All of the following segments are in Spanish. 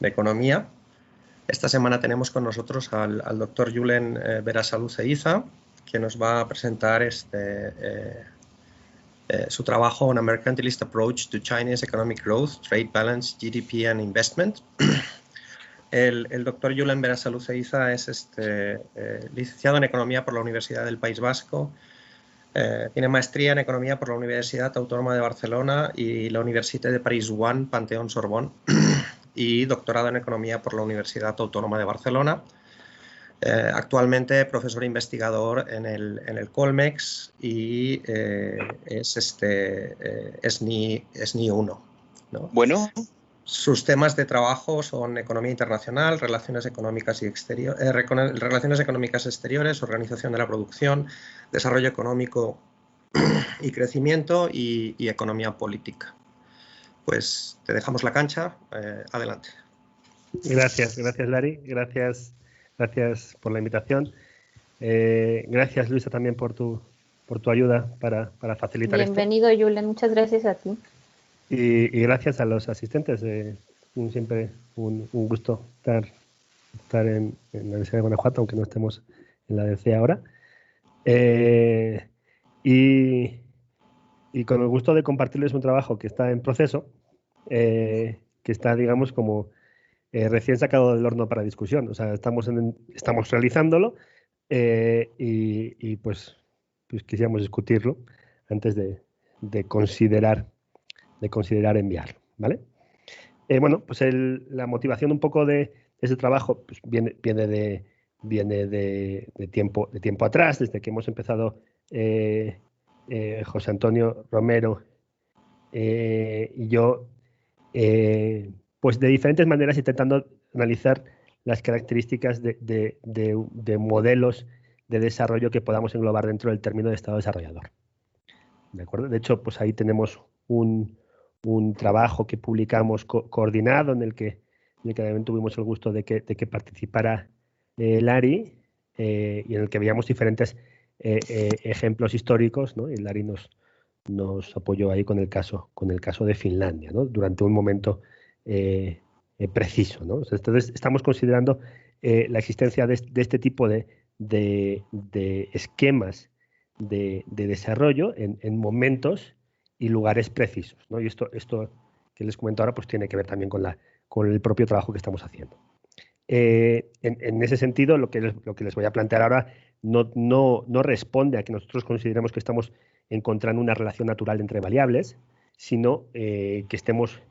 de Economía. Esta semana tenemos con nosotros al doctor Julen Berasaluze-Iza, que nos va a presentar su trabajo On a Mercantilist Approach to Chinese Economic Growth, Trade Balance, GDP and Investment. El doctor Julen Berasaluze-Iza es licenciado en Economía por la Universidad del País Vasco, tiene maestría en Economía por la Universidad Autónoma de Barcelona y la Université de Paris 1, Panteón-Sorbonne, y doctorado en Economía por la Universidad Autónoma de Barcelona. Actualmente profesor investigador en el Colmex y es NI 1, ¿no? Bueno. Sus temas de trabajo son economía internacional, relaciones económicas exteriores, organización de la producción, desarrollo económico y crecimiento y economía política. Pues te dejamos la cancha, adelante. Gracias Lari, gracias por la invitación. Gracias Luisa también por tu ayuda para facilitar esto. Bienvenido Julen, muchas gracias a ti. Y gracias a los asistentes, siempre un gusto estar en la Universidad de Guanajuato, aunque no estemos en la DC ahora. Y con el gusto de compartirles un trabajo que está en proceso, que está, digamos, como recién sacado del horno para discusión. O sea, estamos realizándolo y pues quisiéramos discutirlo antes de considerar enviarlo, ¿vale? Bueno, pues la motivación un poco de ese trabajo pues viene de tiempo atrás, desde que hemos empezado José Antonio Romero y yo, pues de diferentes maneras intentando analizar las características de modelos de desarrollo que podamos englobar dentro del término de Estado desarrollador. ¿De acuerdo? De hecho, pues ahí tenemos un trabajo que publicamos coordinado en el que también tuvimos el gusto de que participara Lari y en el que veíamos diferentes ejemplos históricos, ¿no? Y Lari nos apoyó ahí con el caso de Finlandia, ¿no? Durante un momento preciso, ¿no? Entonces estamos considerando la existencia de este tipo de esquemas de desarrollo en momentos y lugares precisos, ¿no? Y esto que les comento ahora pues tiene que ver también con el propio trabajo que estamos haciendo. En ese sentido, lo que les voy a plantear ahora no responde a que nosotros consideremos que estamos encontrando una relación natural entre variables, sino que estemos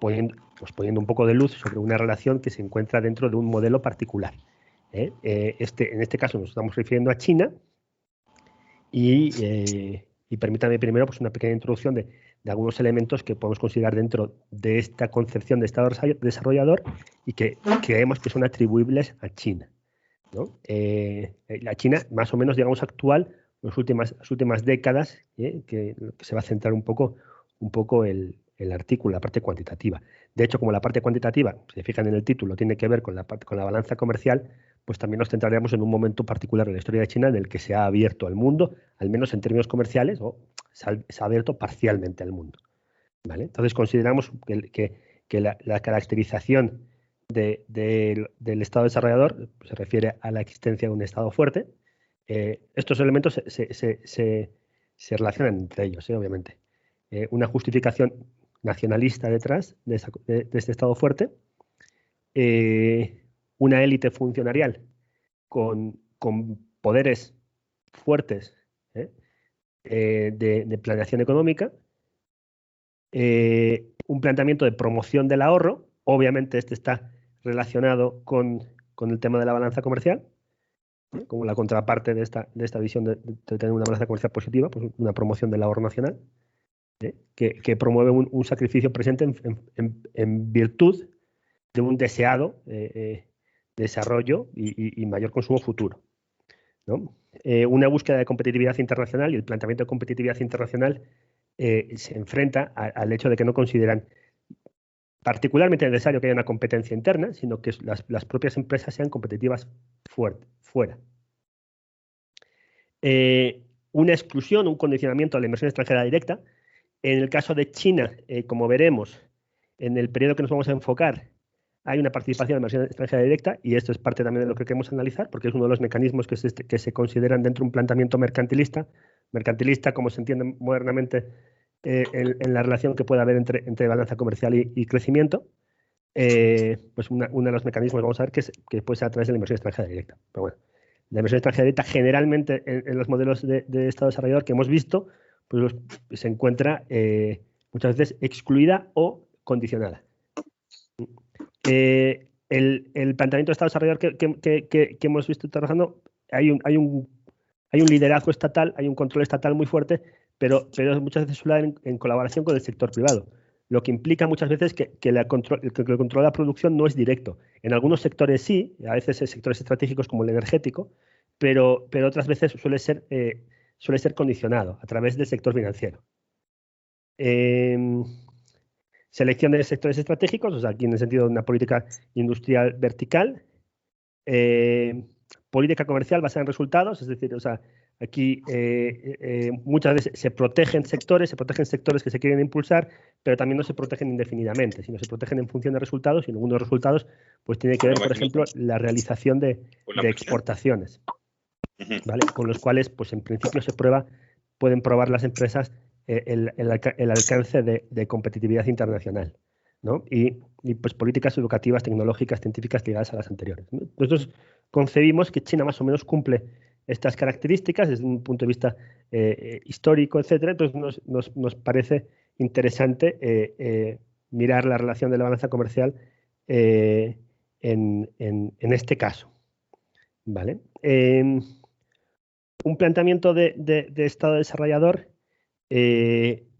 poniendo un poco de luz sobre una relación que se encuentra dentro de un modelo particular. En este caso nos estamos refiriendo a China y permítanme primero pues, una pequeña introducción de algunos elementos que podemos considerar dentro de esta concepción de Estado desarrollador y que creemos que son atribuibles a China, ¿no? La China más o menos, digamos, actual, las últimas décadas, que se va a centrar un poco el artículo, la parte cuantitativa. De hecho, como la parte cuantitativa, si se fijan en el título, tiene que ver con la balanza comercial, pues también nos centraremos en un momento particular de la historia de China en el que se ha abierto al mundo, al menos en términos comerciales, o se ha abierto parcialmente al mundo, ¿vale? Entonces consideramos que la caracterización del Estado desarrollador se refiere a la existencia de un Estado fuerte. Estos elementos se relacionan entre ellos, obviamente. Una justificación nacionalista detrás de este Estado fuerte, una élite funcionarial con poderes fuertes de planeación económica, un planteamiento de promoción del ahorro, obviamente este está relacionado con el tema de la balanza comercial, como la contraparte de esta visión de tener una balanza comercial positiva, pues una promoción del ahorro nacional, que promueve un sacrificio presente en virtud de un deseado desarrollo y mayor consumo futuro, ¿no? Una búsqueda de competitividad internacional y el planteamiento de competitividad internacional se enfrenta al hecho de que no consideran particularmente necesario que haya una competencia interna, sino que las propias empresas sean competitivas fuera. Una exclusión, un condicionamiento a la inversión extranjera directa. En el caso de China, como veremos, en el periodo que nos vamos a enfocar, hay una participación de inversión extranjera directa, y esto es parte también de lo que queremos analizar, porque es uno de los mecanismos que se consideran dentro de un planteamiento mercantilista, como se entiende modernamente en la relación que puede haber entre balanza comercial y crecimiento. Pues uno de los mecanismos, vamos a ver, que puede ser a través de la inversión extranjera directa. Pero bueno, la inversión extranjera directa generalmente en los modelos de Estado desarrollador que hemos visto, pues se encuentra muchas veces excluida o condicionada. El planteamiento de Estado desarrollador que hemos visto trabajando, hay un liderazgo estatal, hay un control estatal muy fuerte, pero muchas veces suele dar en colaboración con el sector privado, lo que implica muchas veces que el control de la producción no es directo. En algunos sectores sí, a veces en sectores estratégicos como el energético, pero otras veces suele ser condicionado a través del sector financiero. Selección de sectores estratégicos, o sea, aquí en el sentido de una política industrial vertical. Política comercial basada en resultados, es decir, o sea, aquí muchas veces se protegen sectores que se quieren impulsar, pero también no se protegen indefinidamente, sino se protegen en función de resultados, y en algunos resultados pues tiene que ver, por ejemplo, la realización de exportaciones, ¿vale? Con los cuales, pues en principio pueden probar las empresas el alcance de competitividad internacional, ¿no? Y pues políticas educativas, tecnológicas, científicas ligadas a las anteriores. Nosotros concebimos que China más o menos cumple estas características desde un punto de vista histórico, etcétera. Entonces nos parece interesante mirar la relación de la balanza comercial en este caso, ¿vale? Un planteamiento de Estado desarrollador,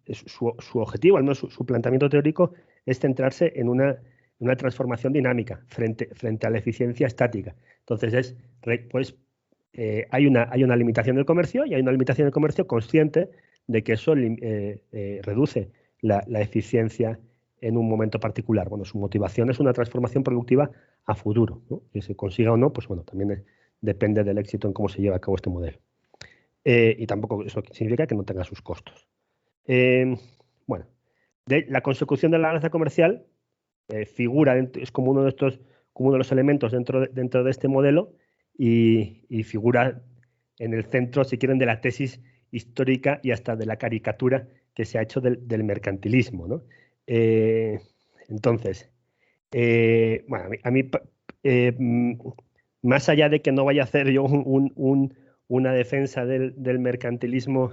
su objetivo, al menos su planteamiento teórico, es centrarse en una transformación dinámica frente a la eficiencia estática. Entonces, hay una limitación del comercio, y hay una limitación del comercio consciente de que eso reduce la eficiencia en un momento particular. Bueno, su motivación es una transformación productiva a futuro, ¿no? Que se consiga o no, pues bueno, también depende del éxito en cómo se lleva a cabo este modelo. Y tampoco eso significa que no tenga sus costos. Bueno, la consecución de la balanza comercial figura, es como uno de los elementos dentro de este modelo, y figura en el centro, si quieren, de la tesis histórica y hasta de la caricatura que se ha hecho del mercantilismo, ¿no? Entonces, bueno, a mí más allá de que no vaya a hacer yo una defensa del mercantilismo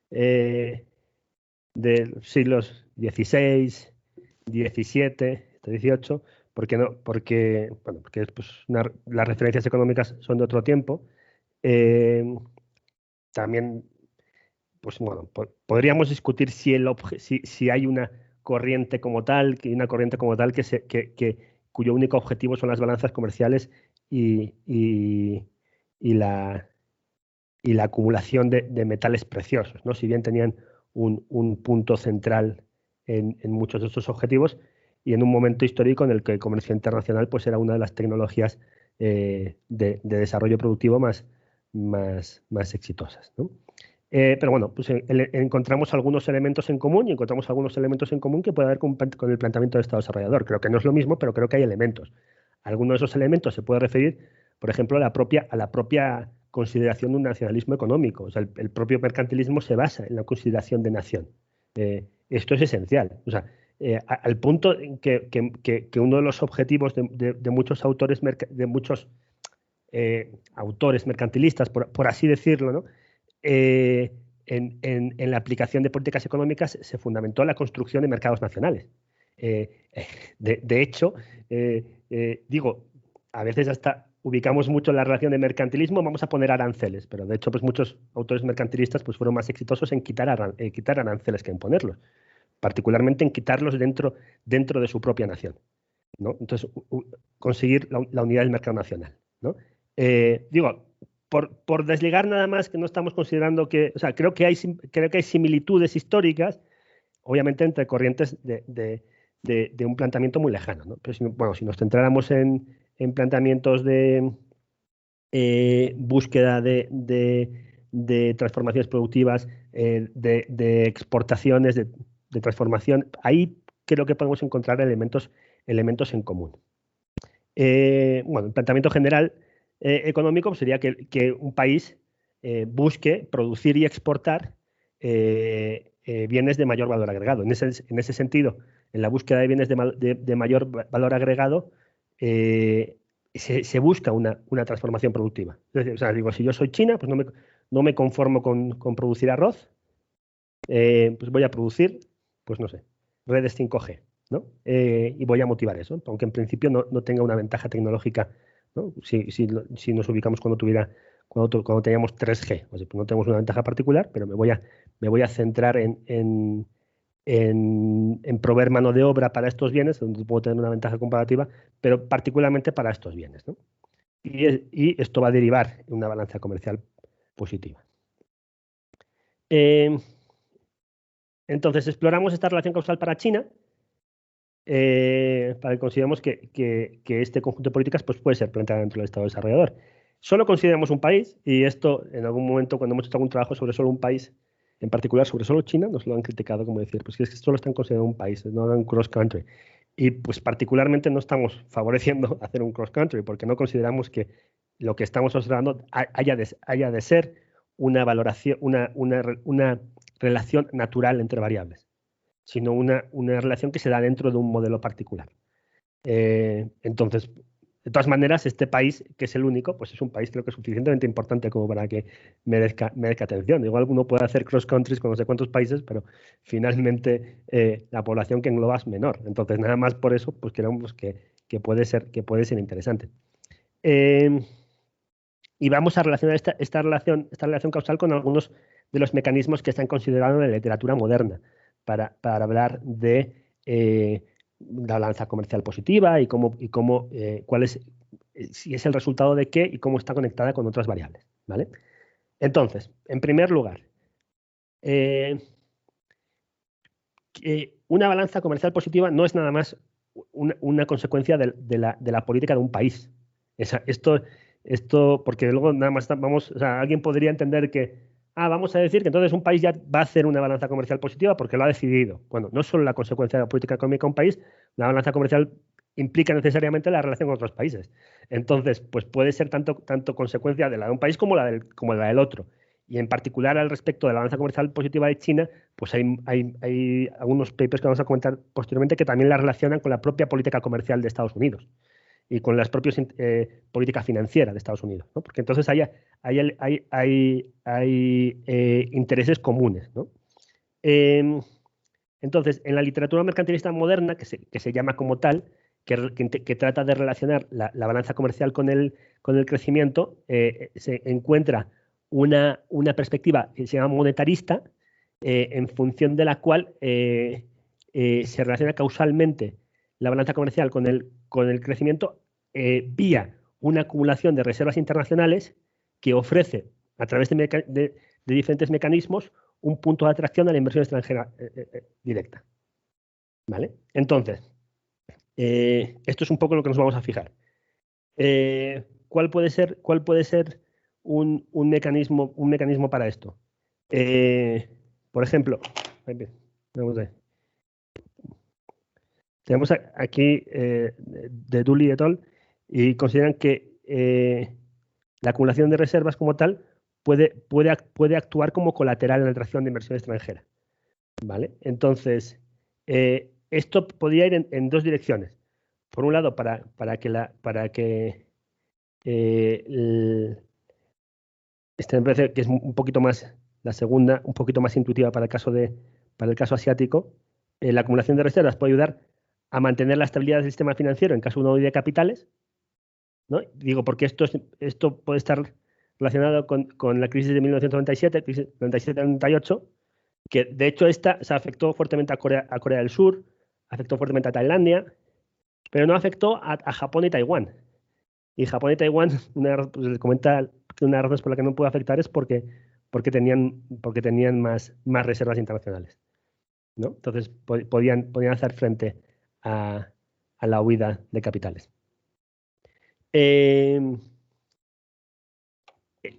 de siglos XVI, XVII, XVIII, porque pues, las referencias económicas son de otro tiempo. También, pues bueno, podríamos discutir si hay una corriente como tal, cuyo único objetivo son las balanzas comerciales y la acumulación de metales preciosos, ¿no? Si bien tenían un punto central en muchos de estos objetivos, y en un momento histórico en el que el comercio internacional pues era una de las tecnologías de desarrollo productivo más exitosas, ¿no? Pero bueno, pues encontramos algunos elementos en común, que puede haber con el planteamiento de Estado desarrollador. Creo que no es lo mismo, pero creo que hay elementos. Algunos de esos elementos se puede referir, por ejemplo, a la propia consideración de un nacionalismo económico. O sea, el propio mercantilismo se basa en la consideración de nación. Esto es esencial. O sea, al punto en que uno de los objetivos de muchos autores, autores mercantilistas, por así decirlo, ¿no? En la aplicación de políticas económicas se fundamentó en la construcción de mercados nacionales. De hecho, digo, a veces hasta ubicamos mucho la relación de mercantilismo, vamos a poner aranceles, pero de hecho pues muchos autores mercantilistas pues fueron más exitosos en quitar aranceles que en ponerlos, particularmente en quitarlos dentro de su propia nación, ¿no? Entonces, conseguir la unidad del mercado nacional, ¿no? Digo, por desligar nada más, que no estamos considerando que, o sea, creo que hay similitudes históricas, obviamente, entre corrientes de un planteamiento muy lejano, ¿no? Pero si nos centráramos en planteamientos de búsqueda de transformaciones productivas, de exportaciones, de transformación, ahí creo que podemos encontrar elementos en común, Bueno, el planteamiento general económico sería que un país busque producir y exportar bienes de mayor valor agregado. En ese sentido, en la búsqueda de bienes de mayor valor agregado, se busca una transformación productiva. Es decir, o sea, digo, si yo soy China, pues no me conformo con producir arroz, pues voy a producir, pues no sé, redes 5G, ¿no? Y voy a motivar eso, aunque en principio no tenga una ventaja tecnológica, ¿no? Si nos ubicamos cuando teníamos 3G, pues no tenemos una ventaja particular, pero me voy a centrar en proveer mano de obra para estos bienes, donde puedo tener una ventaja comparativa, pero particularmente para estos bienes, ¿no? Y esto va a derivar en una balanza comercial positiva. Entonces, exploramos esta relación causal para China, para que consideremos que este conjunto de políticas pues, puede ser planteado dentro del Estado desarrollador. Solo consideramos un país, y esto en algún momento cuando hemos hecho algún trabajo sobre solo un país, en particular sobre solo China, nos lo han criticado como decir, pues que es que solo están considerando un país, no hagan cross country. Y pues particularmente no estamos favoreciendo hacer un cross country, porque no consideramos que lo que estamos observando haya de ser una valoración, una relación natural entre variables, sino una relación que se da dentro de un modelo particular. Entonces, de todas maneras, este país, que es el único, pues es un país creo que es suficientemente importante como para que merezca atención. Igual uno puede hacer cross countries con no sé cuántos países, pero finalmente la población que engloba es menor. Entonces, nada más por eso, pues creemos que puede ser interesante. Y vamos a relacionar esta relación causal con algunos de los mecanismos que están considerados en la literatura moderna para hablar de la balanza comercial positiva y cuál es, si es el resultado de qué y cómo está conectada con otras variables, ¿vale? Entonces, en primer lugar, una balanza comercial positiva no es nada más una consecuencia de la política de un país. Esto, porque luego nada más o sea, alguien podría entender que, vamos a decir que entonces un país ya va a hacer una balanza comercial positiva porque lo ha decidido. Bueno, no es solo la consecuencia de la política económica de un país, la balanza comercial implica necesariamente la relación con otros países. Entonces, pues puede ser tanto consecuencia de la de un país como la del otro. Y en particular al respecto de la balanza comercial positiva de China, pues hay algunos papers que vamos a comentar posteriormente que también la relacionan con la propia política comercial de Estados Unidos y con las propias políticas financieras de Estados Unidos, ¿no? Porque entonces hay intereses comunes, ¿no? Entonces, en la literatura mercantilista moderna, que se llama como tal, que trata de relacionar la balanza comercial con el crecimiento, se encuentra una perspectiva que se llama monetarista, en función de la cual se relaciona causalmente la balanza comercial con el crecimiento vía una acumulación de reservas internacionales que ofrece, a través de diferentes mecanismos, un punto de atracción a la inversión extranjera directa. ¿Vale? Entonces, esto es un poco lo que nos vamos a fijar. ¿Cuál puede ser un mecanismo para esto? Por ejemplo, vamos a ver. Tenemos aquí de Dooley et al. Y consideran que la acumulación de reservas como tal puede actuar como colateral en la atracción de inversión extranjera. ¿Vale? Entonces, esto podría ir en dos direcciones. Por un lado, para que esta me parece que es un poquito más, la segunda, un poquito más intuitiva para el caso asiático, la acumulación de reservas puede ayudar a mantener la estabilidad del sistema financiero en caso de una huida de capitales, ¿no? Digo, porque esto puede estar relacionado con la crisis de 1997, crisis 97-98, que de hecho esta se afectó fuertemente a Corea del Sur, afectó fuertemente a Tailandia, pero no afectó a Japón y Taiwán. Y Japón y Taiwán, pues les comenta que una de las razones por la que no puede afectar es porque tenían más reservas internacionales, ¿no? Entonces podían hacer frente a la huida de capitales.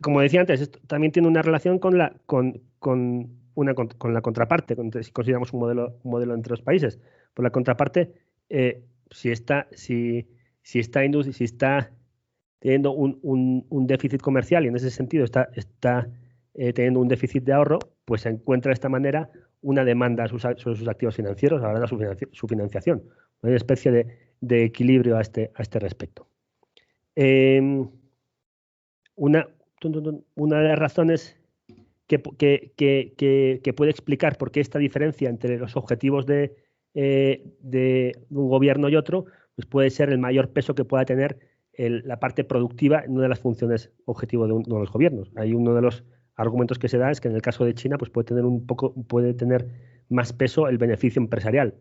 Como decía antes, esto también tiene una relación con la contraparte, si consideramos un modelo entre los países. Por la contraparte, si si está teniendo un déficit comercial y en ese sentido está teniendo un déficit de ahorro, pues se encuentra de esta manera una demanda sobre sus activos financieros, ahora su financiación. Una especie de equilibrio a este respecto. Una de las razones que puede explicar por qué esta diferencia entre los objetivos de un gobierno y otro, pues puede ser el mayor peso que pueda tener la parte productiva en una de las funciones objetivo de uno de los gobiernos. Hay uno de los argumentos que se da es que en el caso de China pues puede tener más peso el beneficio empresarial,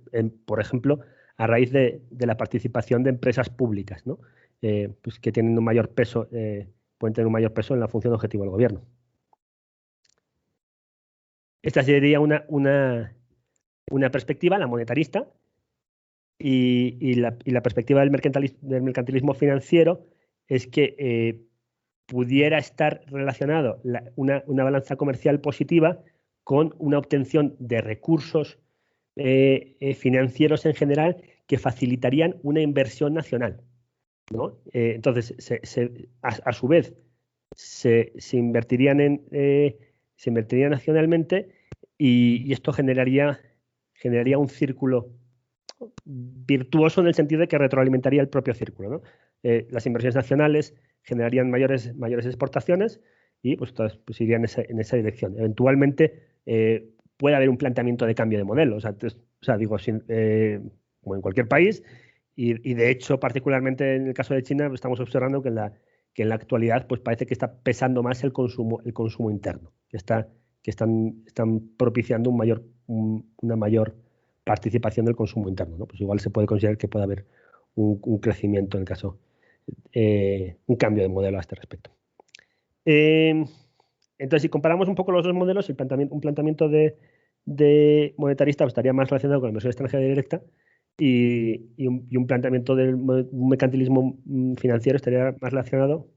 por ejemplo, a raíz de la participación de empresas públicas, ¿no? Pues que tienen un mayor peso, pueden tener un mayor peso en la función objetivo del gobierno. Esta sería una perspectiva, la monetarista, y la perspectiva del mercantilismo financiero es que pudiera estar relacionado una balanza comercial positiva con una obtención de recursos financieros en general que facilitarían una inversión nacional, ¿no? Entonces, a su vez, se invertirían nacionalmente y esto generaría un círculo virtuoso en el sentido de que retroalimentaría el propio círculo, ¿no? Las inversiones nacionales generarían mayores exportaciones y pues todas pues, irían en esa dirección. Eventualmente puede haber un planteamiento de cambio de modelo, como en cualquier país, y de hecho, particularmente en el caso de China, estamos observando que en la actualidad pues parece que está pesando más el consumo interno, que están propiciando una mayor participación del consumo interno, ¿no? Pues igual se puede considerar que puede haber un crecimiento en el caso, un cambio de modelo a este respecto. Entonces, si comparamos un poco los dos modelos, un planteamiento de monetarista estaría más relacionado con la inversión extranjera directa y un planteamiento de un mercantilismo financiero estaría más relacionado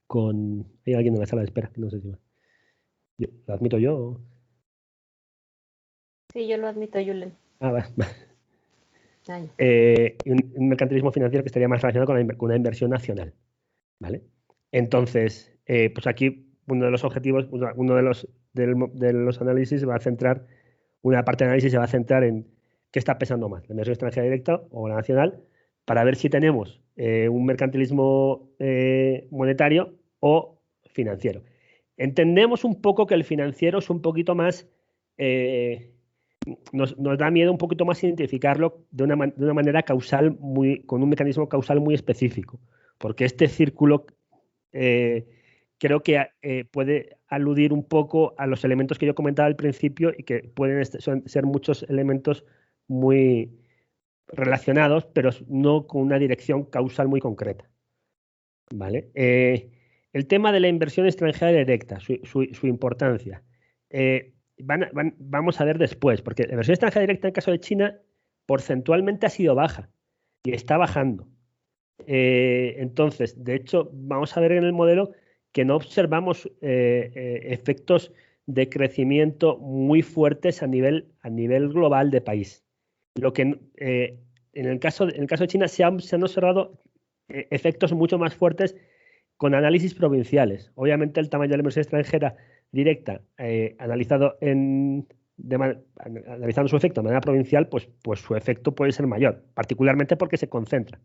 con... Hay alguien en la sala de espera, que no sé si va. ¿Lo admito yo? Sí, yo lo admito, Julen. Va. Un mercantilismo financiero que estaría más relacionado con una inversión nacional, ¿vale? Entonces, pues aquí uno de los objetivos, uno de los análisis va a centrar, una parte de análisis se va a centrar en qué está pesando más, la inversión extranjera directa o la nacional, para ver si tenemos un mercantilismo monetario o financiero. Entendemos un poco que el financiero es un poquito más... Nos da miedo un poquito más identificarlo de una manera causal, con un mecanismo causal muy específico, porque este círculo creo que puede aludir un poco a los elementos que yo comentaba al principio y que pueden ser muchos elementos muy relacionados, pero no con una dirección causal muy concreta, ¿vale? El tema de la inversión extranjera directa, su importancia. Vamos a ver después, porque la inversión extranjera directa en el caso de China porcentualmente ha sido baja y está bajando. Entonces, de hecho, vamos a ver en el modelo que no observamos efectos de crecimiento muy fuertes a nivel global de país. Lo que en el caso de China se han observado efectos mucho más fuertes con análisis provinciales. Obviamente el tamaño de la inversión extranjera directa analizando su efecto de manera provincial, pues su efecto puede ser mayor, particularmente porque se concentra.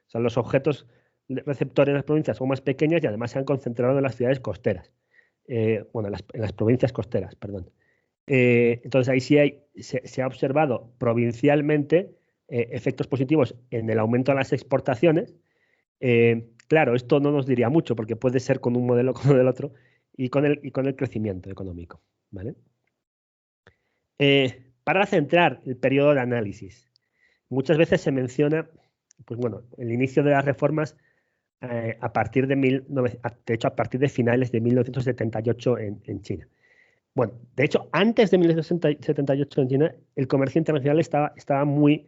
O sea, los objetos receptores en las provincias son más pequeños y además se han concentrado en las ciudades costeras. En las provincias costeras, perdón. Entonces ahí sí se ha observado provincialmente efectos positivos en el aumento de las exportaciones. Claro, esto no nos diría mucho porque puede ser con un modelo como del otro y con el crecimiento económico, ¿vale? Para centrar el periodo de análisis, muchas veces se menciona, pues bueno, el inicio de las reformas a partir de finales de 1978 en China. Bueno, de hecho, antes de 1978 en China, el comercio internacional estaba muy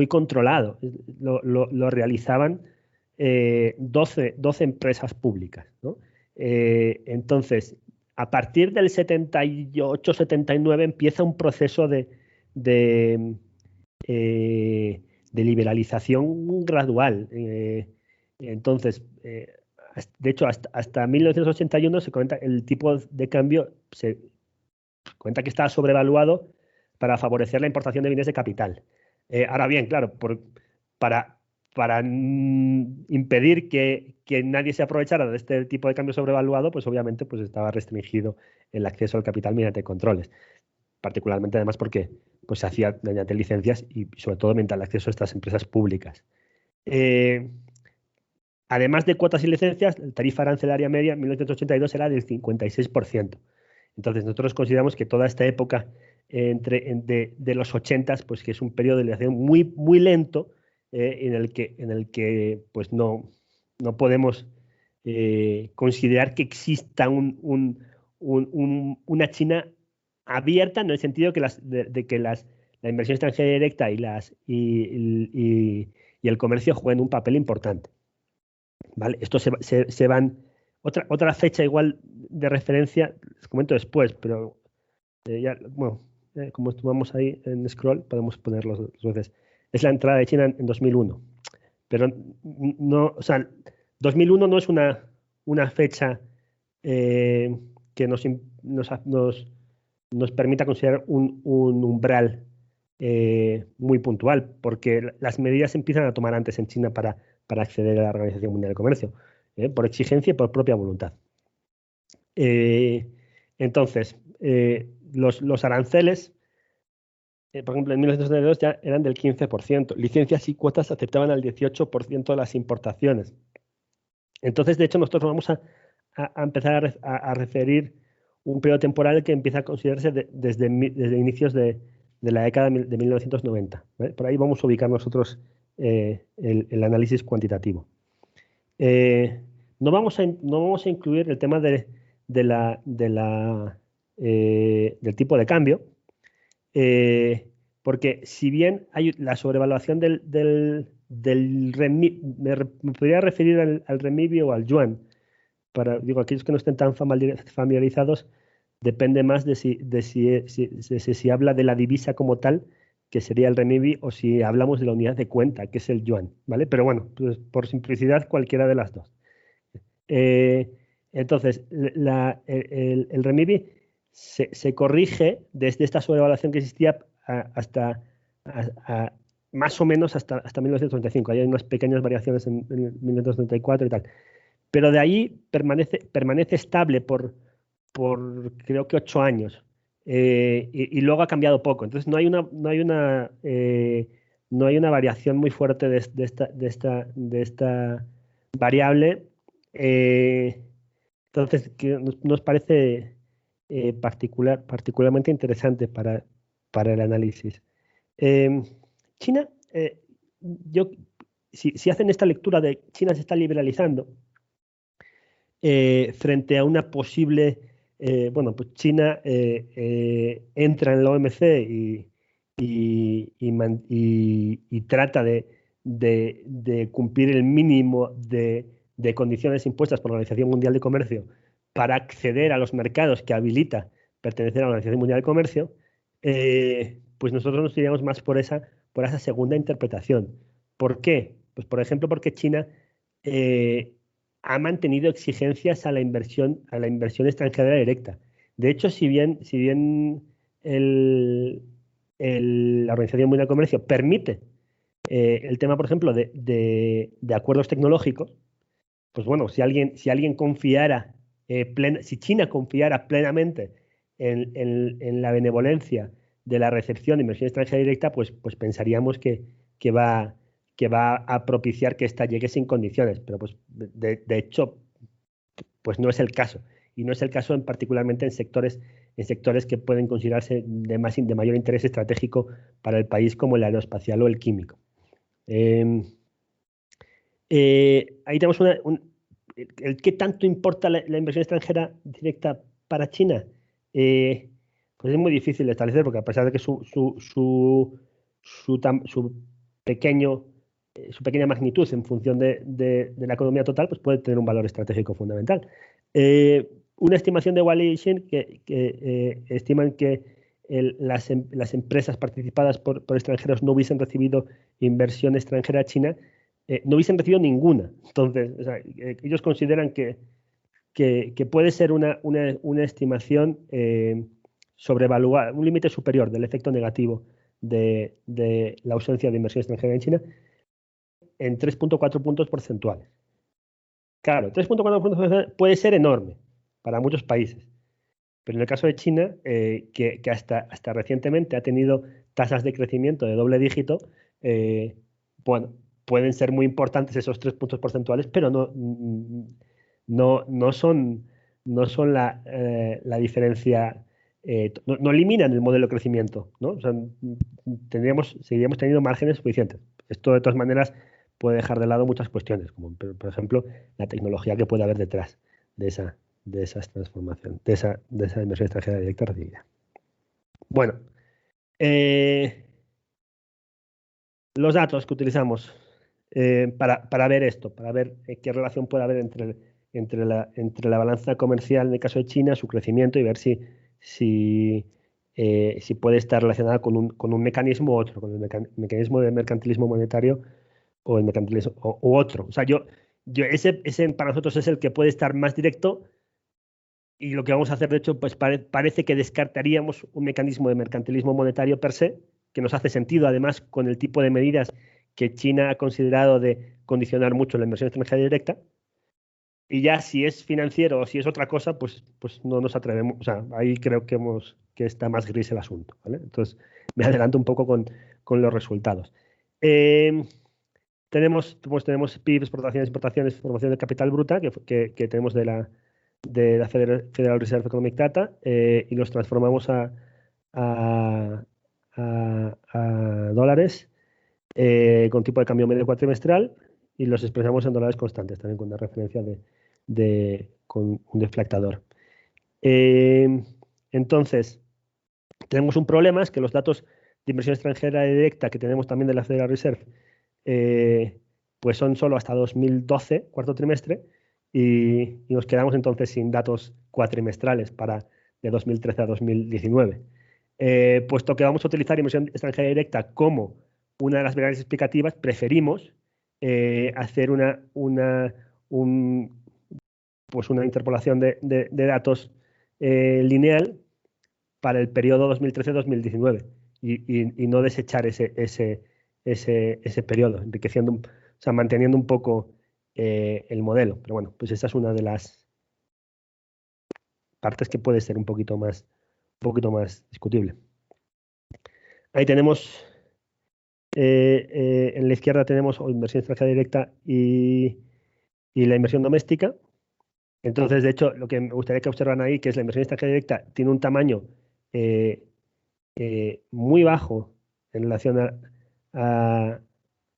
controlado. Lo realizaban 12 empresas públicas, ¿no? Entonces, a partir del 78-79 empieza un proceso de liberalización gradual. Entonces, de hecho, hasta 1981 se comenta el tipo de cambio, se cuenta que estaba sobrevaluado para favorecer la importación de bienes de capital. Ahora bien, claro, para impedir que nadie se aprovechara de este tipo de cambio sobrevaluado, pues obviamente pues estaba restringido el acceso al capital mediante controles. Particularmente además porque pues, se hacía mediante licencias y sobre todo mediante el acceso a estas empresas públicas. Además de cuotas y licencias, la tarifa arancelaria media en 1982 era del 56%. Entonces nosotros consideramos que toda esta época de los 80, pues que es un periodo de liberación muy, muy lento, en el que pues no podemos considerar que exista una China abierta, en el sentido que la inversión extranjera directa y el comercio jueguen un papel importante. ¿Vale? Esto se van. Otra fecha igual de referencia, les comento después, pero como estuvimos ahí en scroll, podemos ponerlo dos veces. Es la entrada de China en 2001. Pero no, o sea, 2001 no es una fecha que nos permita considerar un umbral muy puntual, porque las medidas se empiezan a tomar antes en China para acceder a la Organización Mundial de Comercio, por exigencia y por propia voluntad. Entonces, los aranceles, por ejemplo, en 1992 ya eran del 15%. Licencias y cuotas aceptaban al 18% de las importaciones. Entonces, de hecho, nosotros vamos a empezar a referir un periodo temporal que empieza a considerarse desde inicios de la década de 1990. ¿Vale? Por ahí vamos a ubicar nosotros el análisis cuantitativo. No vamos a incluir el tema del tipo de cambio, porque si bien hay la sobrevaluación del renminbi, me podría referir al renminbi o al yuan, digo, aquellos que no estén tan familiarizados, depende más de si habla de la divisa como tal, que sería el renminbi, o si hablamos de la unidad de cuenta, que es el yuan, ¿vale? Pero bueno, pues por simplicidad, cualquiera de las dos. Entonces, el renminbi se corrige desde esta sobrevaluación que existía hasta más o menos hasta 1935. Hay unas pequeñas variaciones en 1934 y tal. Pero de ahí permanece estable por creo que 8 años. Y luego ha cambiado poco. Entonces no hay una variación muy fuerte de esta variable. Entonces nos parece particularmente interesante para el análisis. China, si hacen esta lectura de China se está liberalizando frente a una posible, pues China entra en la OMC y trata de cumplir el mínimo de condiciones impuestas por la Organización Mundial de Comercio para acceder a los mercados que habilita pertenecer a la Organización Mundial de Comercio, pues nosotros nos iríamos más por esa segunda interpretación. ¿Por qué? Pues por ejemplo porque China ha mantenido exigencias a la inversión extranjera directa. De hecho, si bien la Organización Mundial de Comercio permite el tema, por ejemplo, de acuerdos tecnológicos, pues bueno, si alguien confiara, si China confiara plenamente en la benevolencia de la recepción de inversión extranjera directa, pues pensaríamos que va a propiciar que ésta llegue sin condiciones, pero pues de hecho pues no es el caso, y no es el caso particularmente en sectores que pueden considerarse de mayor interés estratégico para el país, como el aeroespacial o el químico. Ahí tenemos el qué tanto importa la inversión extranjera directa para China. Pues es muy difícil de establecer, porque a pesar de que su pequeña magnitud en función de la economía total, pues puede tener un valor estratégico fundamental. Una estimación de Wall y Shin que estiman que las empresas participadas por extranjeros no hubiesen recibido inversión extranjera a China, no hubiesen recibido ninguna. Entonces, o sea, ellos consideran que puede ser una estimación sobrevaluada, un límite superior del efecto negativo de la ausencia de inversión extranjera en China en 3,4 puntos porcentuales. Claro, 3,4 puntos porcentuales puede ser enorme para muchos países, pero en el caso de China, que hasta recientemente ha tenido tasas de crecimiento de doble dígito, bueno, pueden ser muy importantes esos 3 puntos porcentuales, pero no son la diferencia, no eliminan el modelo de crecimiento, ¿no? O sea, seguiríamos teniendo márgenes suficientes. Esto, de todas maneras, puede dejar de lado muchas cuestiones, como por ejemplo la tecnología que puede haber detrás de esa transformación, de esa inversión extranjera directa recibida. Bueno, los datos que utilizamos para ver esto, para ver qué relación puede haber entre la balanza comercial en el caso de China, su crecimiento, y ver si puede estar relacionada con un mecanismo u otro, con el mecanismo de mercantilismo monetario o el mercantilismo u otro. O sea, ese para nosotros es el que puede estar más directo, y lo que vamos a hacer, de hecho, pues parece que descartaríamos un mecanismo de mercantilismo monetario per se, que nos hace sentido, además, con el tipo de medidas que China ha considerado de condicionar mucho la inversión extranjera directa. Y ya si es financiero o si es otra cosa, pues no nos atrevemos. O sea, ahí creo que está más gris el asunto, ¿vale? Entonces, me adelanto un poco con los resultados. Tenemos PIB, exportaciones, importaciones, formación de capital bruta, que tenemos de la Federal Reserve Economic Data, y los transformamos a dólares con tipo de cambio medio cuatrimestral, y los expresamos en dólares constantes, también con una referencia con un deflactador. Entonces, tenemos un problema, es que los datos de inversión extranjera directa que tenemos también de la Federal Reserve pues son solo hasta 2012, cuarto trimestre, y nos quedamos entonces sin datos cuatrimestrales de 2013 a 2019. Puesto que vamos a utilizar inversión extranjera directa como una de las variables explicativas, preferimos hacer una interpolación de datos lineal para el periodo 2013-2019 y no desechar ese periodo, enriqueciendo, o sea, manteniendo un poco el modelo. Pero bueno, pues esa es una de las partes que puede ser un poquito más discutible. Ahí tenemos, en la izquierda tenemos inversión extranjera directa y la inversión doméstica. Entonces, de hecho, lo que me gustaría que observan ahí, que es la inversión extranjera directa, tiene un tamaño muy bajo en relación a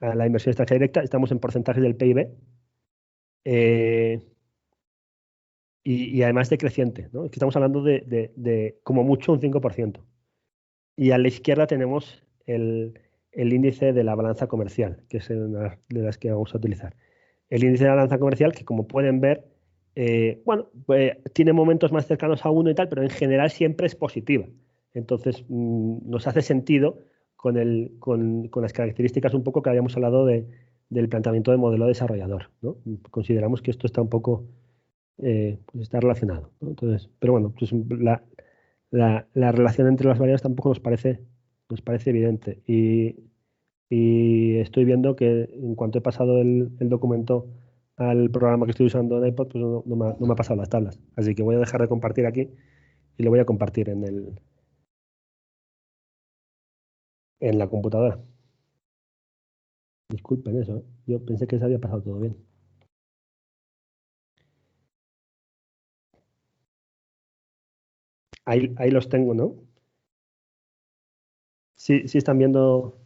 la inversión extranjera directa. Estamos en porcentajes del PIB, y además decreciente, ¿no? Es que estamos hablando de como mucho un 5%. Y a la izquierda tenemos el índice de la balanza comercial, que es una de las que vamos a utilizar. El índice de la balanza comercial, que como pueden ver, tiene momentos más cercanos a 1 y tal, pero en general siempre es positiva. Entonces, nos hace sentido con las características un poco que habíamos hablado del planteamiento de modelo desarrollador, ¿no? Consideramos que esto está un poco pues está relacionado, ¿no? Entonces, pero bueno, pues la relación entre las variables tampoco nos parece evidente. Y estoy viendo que en cuanto he pasado el documento al programa que estoy usando en iPod, pues no me ha pasado las tablas. Así que voy a dejar de compartir aquí y lo voy a compartir en la computadora. Disculpen eso, ¿eh? Yo pensé que se había pasado todo bien. Ahí los tengo, ¿no? Sí están viendo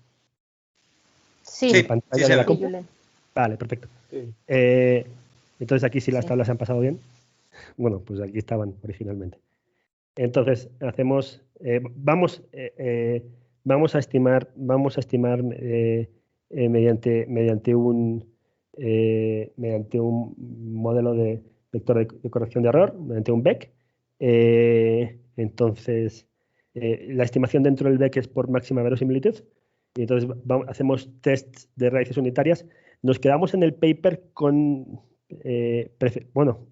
Sí, Sí, la pantalla sí, de la sí, compu. Julen. Vale, perfecto. Sí. Entonces aquí sí las Sí. tablas se han pasado bien. Bueno, pues aquí estaban originalmente. Entonces vamos a estimar mediante un modelo de vector de corrección de error, mediante un VEC. Entonces, la estimación dentro del BEC es por máxima verosimilitud, y entonces hacemos tests de raíces unitarias. Nos quedamos en el paper con, bueno,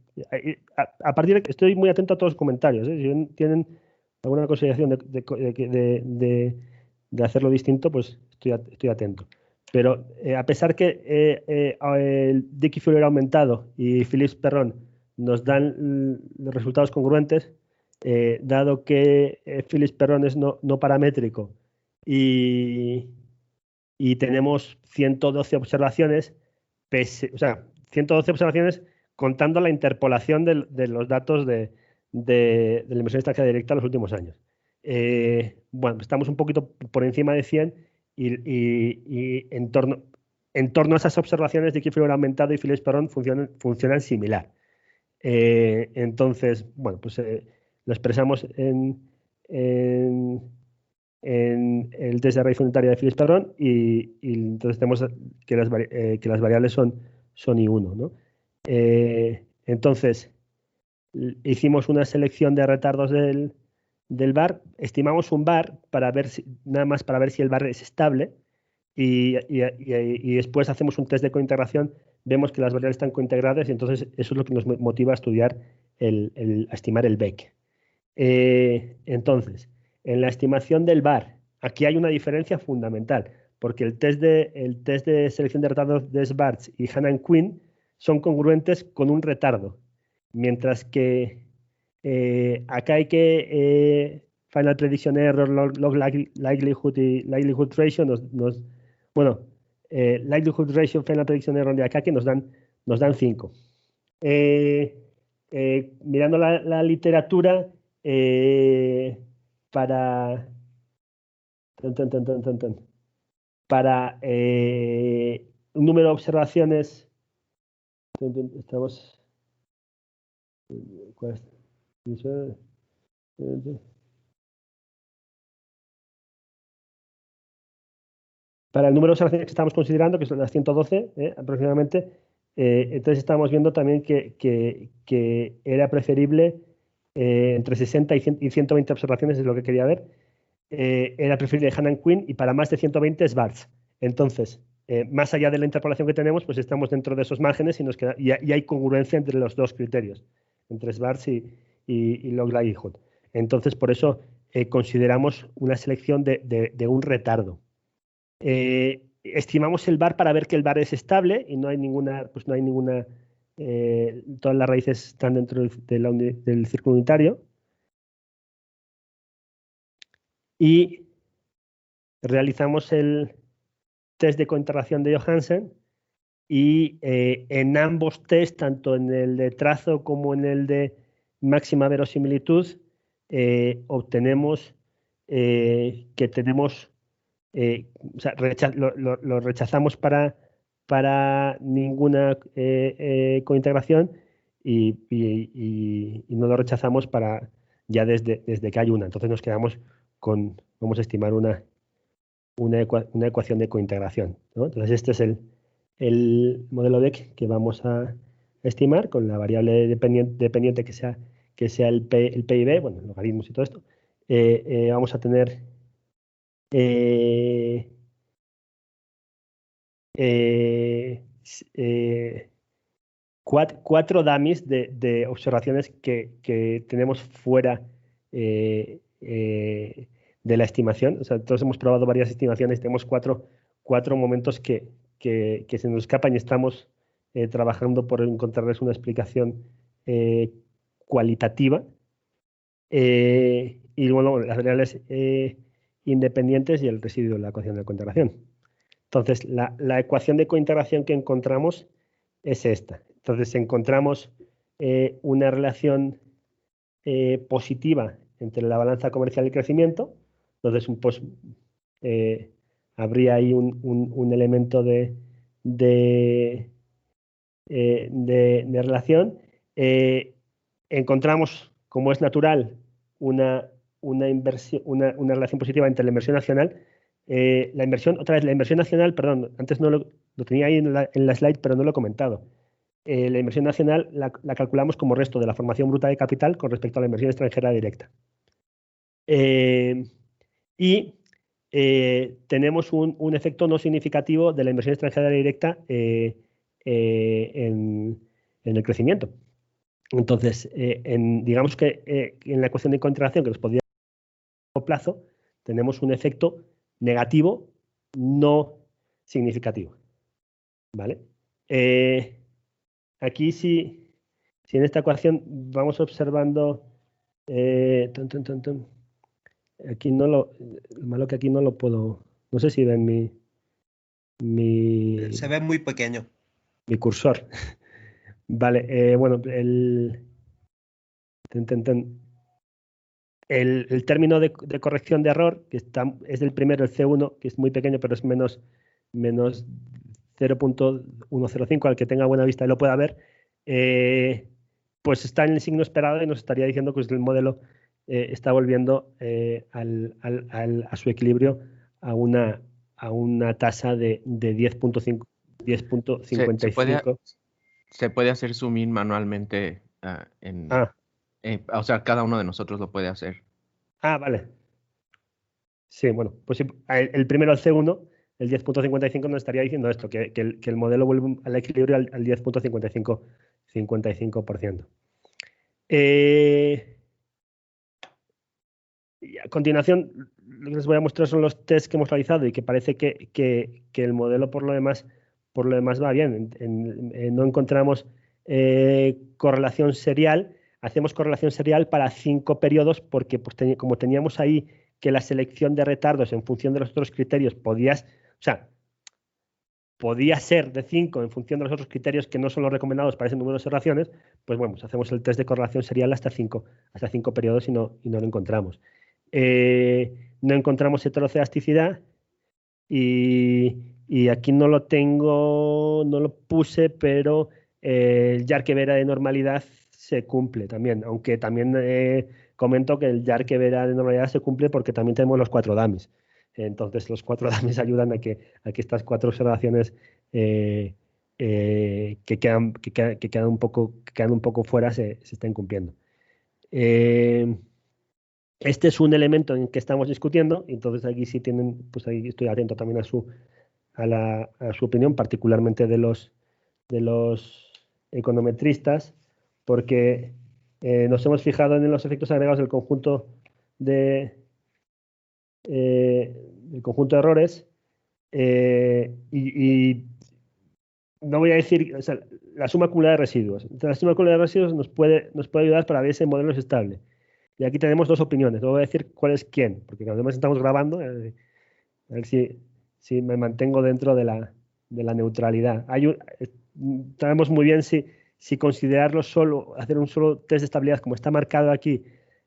a partir de que estoy muy atento a todos los comentarios, si tienen alguna consideración de hacerlo distinto, pues estoy atento. Pero a pesar que el Dickey Fuller aumentado y Philips Perron nos dan los resultados congruentes, dado que Philips Perron es no paramétrico y tenemos 112 observaciones, o sea, 112 observaciones contando la interpolación de los datos de la inversión extranjera directa en los últimos años. Bueno, estamos un poquito por encima de 100 y en torno a esas observaciones de Dickey Fuller aumentado y Philips Perron funcionan similar. Entonces, bueno, pues lo expresamos en el test de raíz unitaria de Philips Perron y entonces tenemos que las variables son I1, ¿no? Entonces, hicimos una selección de retardos del VAR, estimamos un VAR nada más para ver si el VAR es estable y después hacemos un test de cointegración, vemos que las variables están cointegradas y entonces eso es lo que nos motiva a estudiar, a estimar el BEC. Entonces, en la estimación del VAR, aquí hay una diferencia fundamental, porque el test de selección de retardos de Schwarz y Hannan Quinn son congruentes con un retardo, mientras que acá hay que Final Prediction Error, Log Likelihood y Likelihood Ratio Likelihood Ratio, Final Prediction Error de acá que nos dan 5. Mirando la literatura, para un número de observaciones, estamos para el número de observaciones que estamos considerando, que son las 112 aproximadamente, entonces estamos viendo también que era preferible entre 60 y 120 observaciones, es lo que quería ver. Era preferible Hannan Quinn y para más de 120 Schwarz. Entonces, más allá de la interpolación que tenemos, pues estamos dentro de esos márgenes y hay congruencia entre los dos criterios, entre Schwarz y log likelihood. Entonces, por eso consideramos una selección de un retardo. Estimamos el VAR para ver que el VAR es estable y no hay ninguna, todas las raíces están dentro del círculo unitario. Y realizamos el test de cointegración de Johansen y en ambos test, tanto en el de trazo como en el de máxima verosimilitud, obtenemos que tenemos, o sea, lo rechazamos para ninguna cointegración y no lo rechazamos para ya desde que hay una. Entonces nos quedamos vamos a estimar una ecuación de cointegración, ¿no? Entonces este es el modelo DEC que vamos a estimar con la variable dependiente que sea el PIB, bueno, logaritmos y todo esto. Vamos a tener cuatro dummies de observaciones que tenemos fuera de la estimación. O sea, todos hemos probado varias estimaciones, tenemos cuatro momentos que se nos escapan y estamos trabajando por encontrarles una explicación cualitativa. Y bueno, las variables independientes y el residuo de la ecuación de cointegración. Entonces, la ecuación de cointegración que encontramos es esta. Entonces, encontramos una relación positiva entre la balanza comercial y crecimiento. Entonces, habría ahí un elemento de relación. Encontramos, como es natural, una relación positiva entre la inversión nacional. La inversión nacional, perdón, antes no lo tenía ahí en la slide, pero no lo he comentado. La inversión nacional la calculamos como resto de la formación bruta de capital con respecto a la inversión extranjera directa. Y tenemos un efecto no significativo de la inversión extranjera directa en el crecimiento. Entonces, digamos que en la ecuación de contracción que nos podría dar a largo plazo, tenemos un efecto negativo no significativo. ¿Vale? Aquí si en esta ecuación vamos observando aquí no lo malo que aquí no lo puedo, no sé si ven Se ve muy pequeño. Mi cursor. Vale, bueno, el término de corrección de error, que es el primero, el C1, que es muy pequeño, pero es menos 0.105, al que tenga buena vista y lo pueda ver, pues está en el signo esperado y nos estaría diciendo que el modelo está volviendo a su equilibrio a una tasa de 10.55. Se puede hacer zoom in manualmente o sea, cada uno de nosotros lo puede hacer. Vale. Sí, bueno, pues el primero, el C1, el 10.55 nos estaría diciendo esto, que el modelo vuelve al equilibrio al 10.55%. Y a continuación, lo que les voy a mostrar son los tests que hemos realizado y que parece que el modelo por lo demás va bien. No encontramos correlación serial. Hacemos correlación serial para 5 periodos porque pues, como teníamos ahí que la selección de retardos en función de los otros criterios podía ser de 5 en función de los otros criterios que no son los recomendados para ese número de observaciones, pues bueno, pues hacemos el test de correlación serial hasta 5 periodos y no lo encontramos. No encontramos heterocedasticidad y aquí no lo puse, pero el Yarque-Bera de normalidad se cumple también, aunque también comento que el Yarque-Bera de normalidad se cumple porque también tenemos los 4 dummies. Entonces los 4 dummies ayudan a que estas 4 observaciones que quedan un poco fuera se estén cumpliendo. Este es un elemento en que estamos discutiendo, entonces aquí sí tienen, pues ahí estoy atento también a su opinión, particularmente de los econometristas, porque nos hemos fijado en los efectos agregados del conjunto de errores y no voy a decir, o sea, la suma acumulada de residuos. Entonces, la suma acumulada de residuos nos puede ayudar para ver si el modelo es estable. Y aquí tenemos 2 opiniones. No voy a decir cuál es quién, porque además estamos grabando, a ver si me mantengo dentro de la neutralidad. Sabemos muy bien si considerarlo solo, hacer un solo test de estabilidad, como está marcado aquí,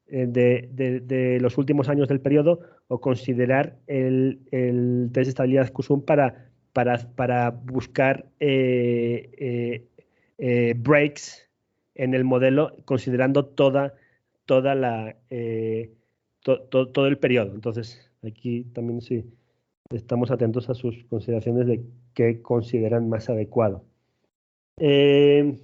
de los últimos años del periodo, o considerar el test de estabilidad QSUM para buscar breaks en el modelo, considerando todo el periodo. Entonces, aquí también sí estamos atentos a sus consideraciones de qué consideran más adecuado. En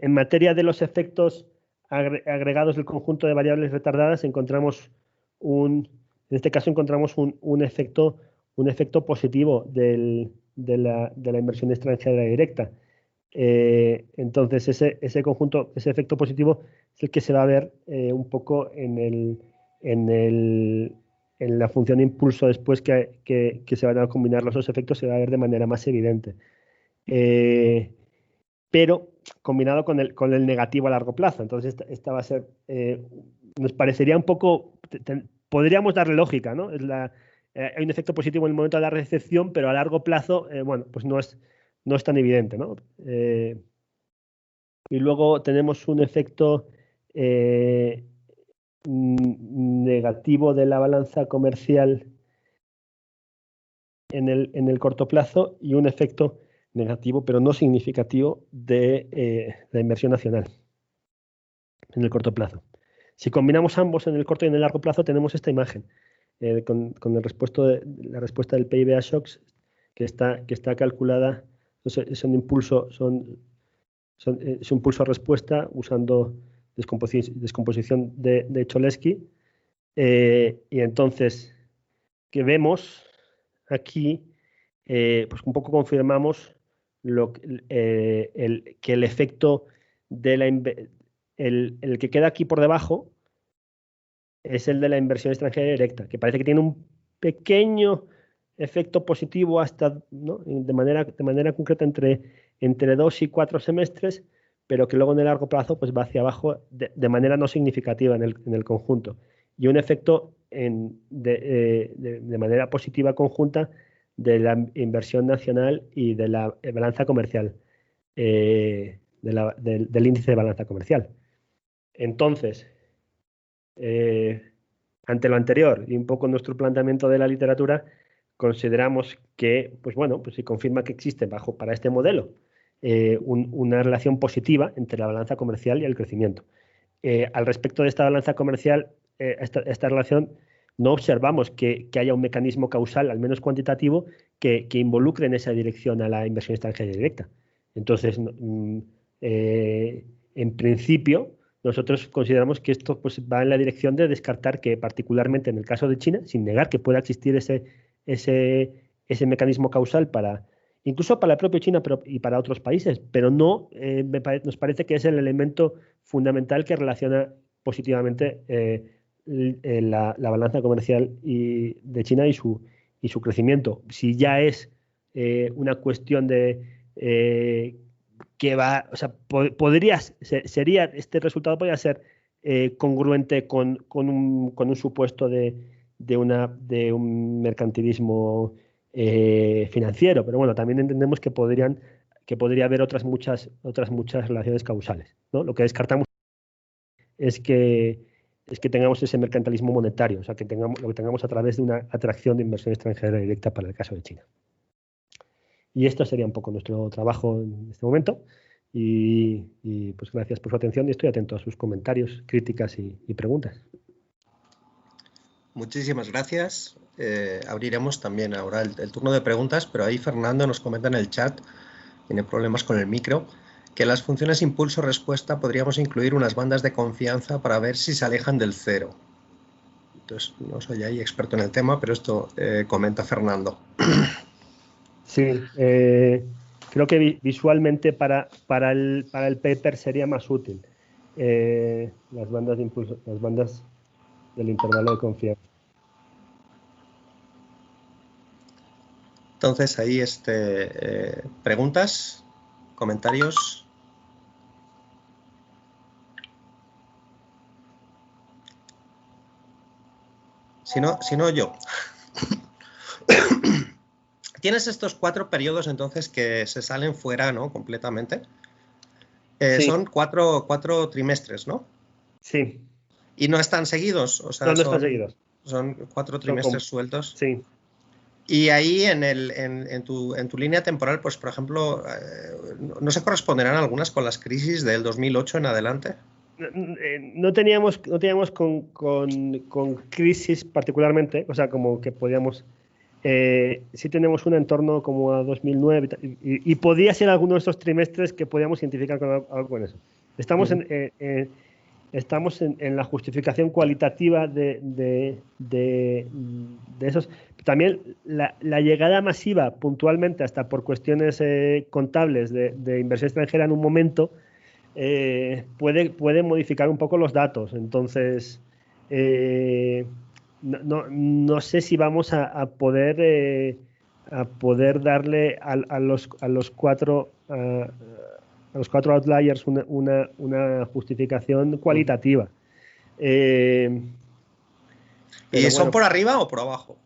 materia de los efectos agregados del conjunto de variables retardadas, encontramos en este caso encontramos un efecto positivo de la inversión extranjera directa. Entonces ese efecto positivo es el que se va a ver un poco en la función de impulso después que se van a combinar los 2 efectos, se va a ver de manera más evidente. Pero combinado con el negativo a largo plazo. Entonces esta va a ser, nos parecería un poco, podríamos darle lógica, ¿no? Hay un efecto positivo en el momento de la recepción, pero a largo plazo, bueno, pues no es tan evidente, ¿no? Y luego tenemos un efecto negativo de la balanza comercial en el corto plazo y un efecto negativo, pero no significativo, de la inversión nacional en el corto plazo. Si combinamos ambos en el corto y en el largo plazo, tenemos esta imagen con la respuesta del PIB a shocks que está calculada. Es un impulso respuesta usando descomposición de Cholesky. Y entonces, que vemos aquí, pues un poco confirmamos que el efecto de el que queda aquí por debajo es el de la inversión extranjera directa, que parece que tiene un pequeño efecto positivo hasta, ¿no?, de manera concreta entre 2 y 4 semestres, pero que luego en el largo plazo pues va hacia abajo de manera no significativa en el conjunto. Y un efecto de manera positiva conjunta de la inversión nacional y de la balanza comercial, del índice de balanza comercial. Entonces, ante lo anterior y un poco nuestro planteamiento de la literatura, consideramos que, pues bueno, pues se confirma que existe para este modelo una relación positiva entre la balanza comercial y el crecimiento. Al respecto de esta balanza comercial, esta relación, no observamos que haya un mecanismo causal, al menos cuantitativo, que involucre en esa dirección a la inversión extranjera directa. Entonces, en principio, nosotros consideramos que esto pues, va en la dirección de descartar que, particularmente en el caso de China, sin negar que pueda existir ese mecanismo causal incluso para la propia China y para otros países, pero no nos parece que es el elemento fundamental que relaciona positivamente la balanza comercial de China y su crecimiento. Si ya es una cuestión de que va, o sea, este resultado podría ser congruente con un supuesto de un mercantilismo financiero, pero bueno, también entendemos que podría haber otras muchas relaciones causales, ¿no? Lo que descartamos es que tengamos ese mercantilismo monetario, o sea, lo que tengamos a través de una atracción de inversión extranjera directa para el caso de China. Y esto sería un poco nuestro trabajo en este momento. Y pues gracias por su atención y estoy atento a sus comentarios, críticas y preguntas. Muchísimas gracias. Abriremos también ahora el turno de preguntas, pero ahí Fernando nos comenta en el chat, tiene problemas con el micro, que las funciones impulso-respuesta podríamos incluir unas bandas de confianza para ver si se alejan del cero. Entonces, no soy ahí experto en el tema, pero esto comenta Fernando. Sí, creo que visualmente para el paper sería más útil las bandas de impulso, las bandas del intervalo de confianza. Entonces, ahí preguntas, comentarios. Si no, yo. Tienes estos 4 periodos entonces que se salen fuera, ¿no? Completamente. Sí. Son 4 trimestres, ¿no? Sí. ¿Y no están seguidos? O sea, no están seguidos. Son 4 trimestres sueltos. Sí. Y ahí en tu línea temporal, pues por ejemplo, ¿no se corresponderán algunas con las crisis del 2008 en adelante? No teníamos con crisis particularmente, o sea, como que podíamos... sí tenemos un entorno como a 2009 y podía ser alguno de estos trimestres que podíamos identificar con algo con eso. Estamos en la justificación cualitativa de esos. También la llegada masiva puntualmente, hasta por cuestiones contables de inversión extranjera en un momento, puede modificar un poco los datos. Entonces, no sé si vamos a poder darle a los 4 outliers una justificación cualitativa. ¿Y son por arriba o por abajo?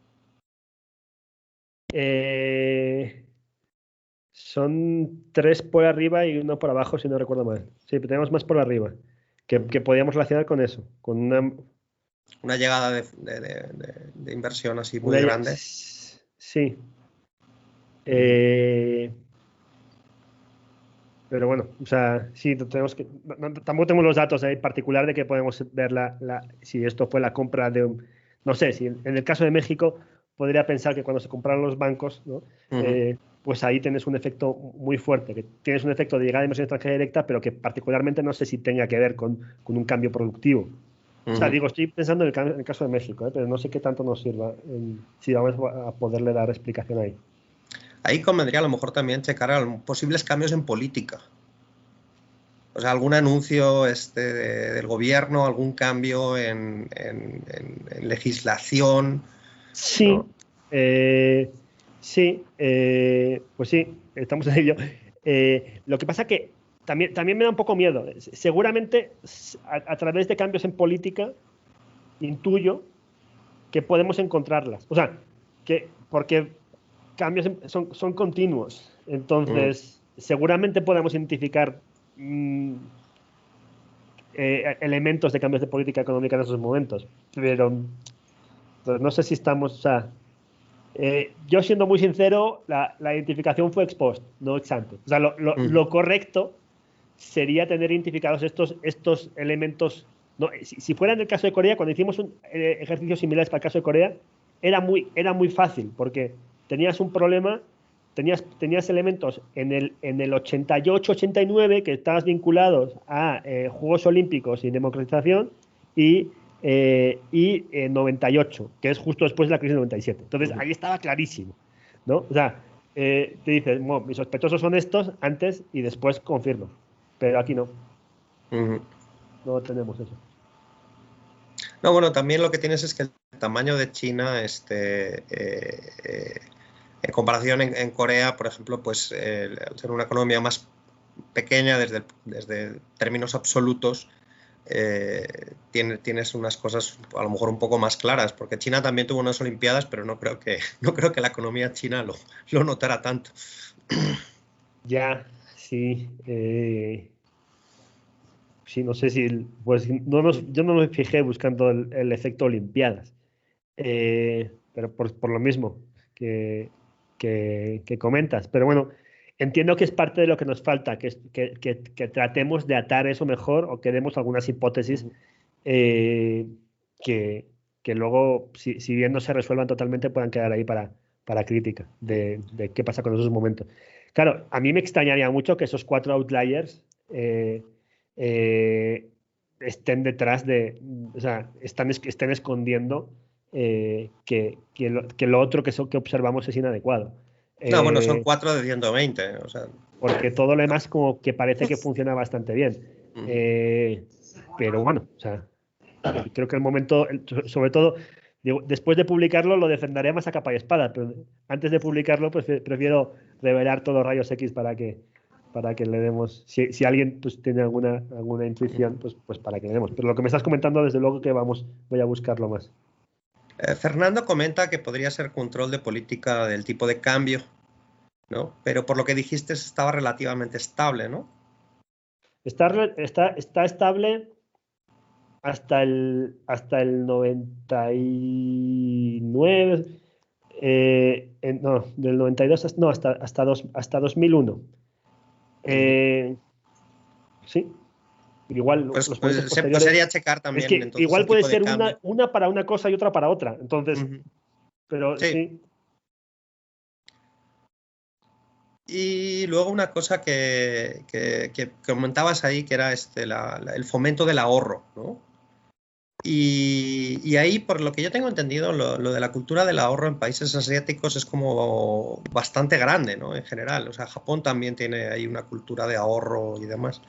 Son 3 por arriba y 1 por abajo, si no recuerdo mal. Sí, pero tenemos más por arriba, que podíamos relacionar con eso, con una llegada de inversión así muy grande. Sí. Pero bueno, o sea, sí, tenemos que, tampoco tenemos los datos en particular de que podemos ver si esto fue la compra de no sé, si en el caso de México podría pensar que cuando se compraron los bancos, ¿no? pues ahí tienes un efecto muy fuerte, que tienes un efecto de llegada de inversión extranjera directa, pero que particularmente no sé si tenga que ver con un cambio productivo. O sea, digo, estoy pensando en el caso de México, pero no sé qué tanto nos sirva, si vamos a poderle dar explicación ahí. Ahí convendría a lo mejor también checar posibles cambios en política. O sea, algún anuncio del gobierno, algún cambio en legislación. Sí, ¿no? sí, pues sí, estamos en ello. Lo que pasa que también me da un poco miedo. Seguramente a través de cambios en política intuyo que podemos encontrarlas. O sea, porque cambios son continuos. Entonces, seguramente podemos identificar elementos de cambios de política económica en esos momentos. Pero pues, no sé si estamos... O sea, yo siendo muy sincero, la identificación fue ex post, no ex ante. O sea, lo correcto sería tener identificados estos elementos. No, si fuera en el caso de Corea, cuando hicimos ejercicios similares para el caso de Corea, era muy fácil, porque tenías un problema, tenías elementos en el 88-89 que estabas vinculados a Juegos Olímpicos y democratización, y 98, que es justo después de la crisis del 97. Entonces, ahí estaba clarísimo, ¿no? O sea, te dices, bueno, mis sospechosos son estos antes y después confirmo. Pero aquí no. No tenemos eso. No, bueno, también lo que tienes es que el tamaño de China, en comparación en Corea, por ejemplo, pues al ser una economía más pequeña desde términos absolutos, tienes unas cosas a lo mejor un poco más claras, porque China también tuvo unas Olimpiadas, pero no creo que la economía china lo notara tanto. Ya, sí. Sí, no sé si... Pues yo no me fijé buscando el efecto Olimpiadas. Pero por lo mismo que comentas. Pero bueno, entiendo que es parte de lo que nos falta, que tratemos de atar eso mejor o que demos algunas hipótesis que luego, si bien no se resuelvan totalmente, puedan quedar ahí para crítica de qué pasa con esos momentos. Claro, a mí me extrañaría mucho que esos 4 outliers estén detrás o sea, estén escondiendo que lo otro que observamos es inadecuado. No, bueno, son 4 de 120. O sea. Porque todo lo demás como que parece que funciona bastante bien. Pero bueno, o sea, creo que el momento, sobre todo, digo, después de publicarlo lo defenderé más a capa y espada, pero antes de publicarlo pues, prefiero revelar todos los rayos X para que le demos, si alguien pues, tiene alguna intuición, pues para que le demos. Pero lo que me estás comentando, desde luego que voy a buscarlo más. Fernando comenta que podría ser control de política del tipo de cambio, ¿no? Pero por lo que dijiste estaba relativamente estable, ¿no? Está estable hasta el 99, no, del 92 no, hasta 2001. Sí, igual pues los meses pues posteriores. sería checar también. Es que entonces, igual puede ser una para una cosa y otra para otra. Entonces, pero sí. Y luego una cosa que comentabas ahí, que era el fomento del ahorro, ¿no? Y ahí, por lo que yo tengo entendido, lo de la cultura del ahorro en países asiáticos es como bastante grande, ¿no? En general. O sea, Japón también tiene ahí una cultura de ahorro y demás.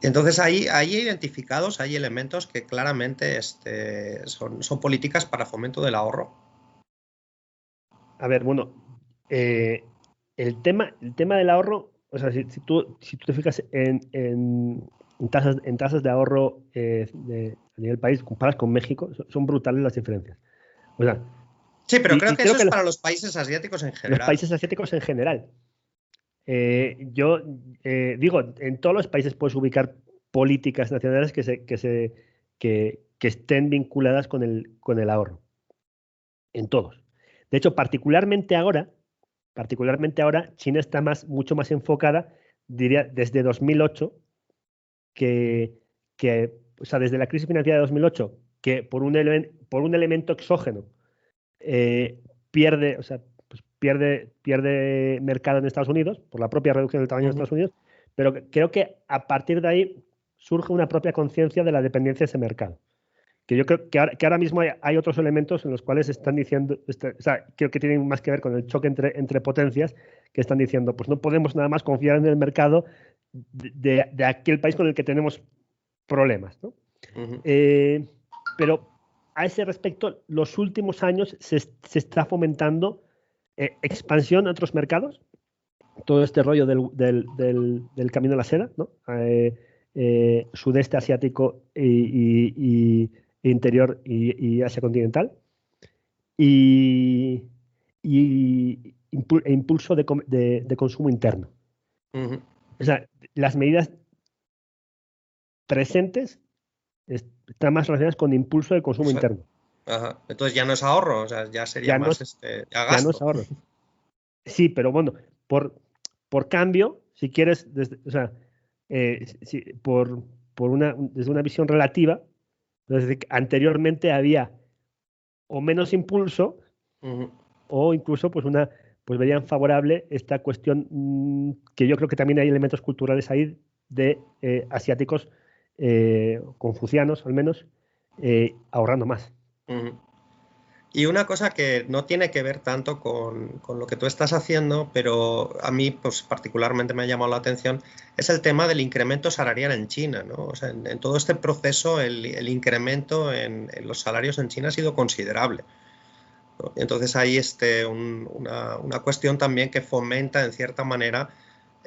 Entonces, ahí identificados, hay elementos que claramente son políticas para fomento del ahorro. A ver, bueno, el tema del ahorro, o sea, si tú te fijas en tasas de ahorro a nivel país, comparadas con México, son brutales las diferencias. O sea, sí, pero creo que eso es para los países asiáticos en general. Los países asiáticos en general. Yo digo, en todos los países puedes ubicar políticas nacionales que estén vinculadas con el ahorro. En todos. De hecho, particularmente ahora, China está mucho más enfocada, diría, desde 2008, o sea, desde la crisis financiera de 2008, que por un elemento exógeno pierde, o sea, pues pierde mercado en Estados Unidos por la propia reducción del tamaño de Estados Unidos, pero creo que a partir de ahí surge una propia conciencia de la dependencia de ese mercado. Que yo creo que ahora mismo hay otros elementos en los cuales están diciendo, o sea, creo que tienen más que ver con el choque entre potencias, que están diciendo, pues no podemos nada más confiar en el mercado de aquel país con el que tenemos problemas, ¿no? Pero a ese respecto, los últimos años se está fomentando expansión a otros mercados, todo este rollo del camino de la seda, ¿no? Sudeste asiático y interior y Asia continental, e impulso de consumo interno. O sea, las medidas presentes están más relacionadas con impulso de consumo interno. Ajá. Entonces ya no es ahorro, o sea, ya sería ya más gasto. Ya no es ahorro. Sí, pero bueno, por cambio, si quieres, o sea, desde una visión relativa, desde que anteriormente había o menos impulso o incluso pues veían favorable esta cuestión que yo creo que también hay elementos culturales ahí de asiáticos confucianos al menos ahorrando más. Y una cosa que no tiene que ver tanto con lo que tú estás haciendo, pero a mí pues, particularmente me ha llamado la atención, es el tema del incremento salarial en China, ¿no? O sea, en todo este proceso el incremento en los salarios en China ha sido considerable, ¿no? Entonces hay una cuestión también que fomenta en cierta manera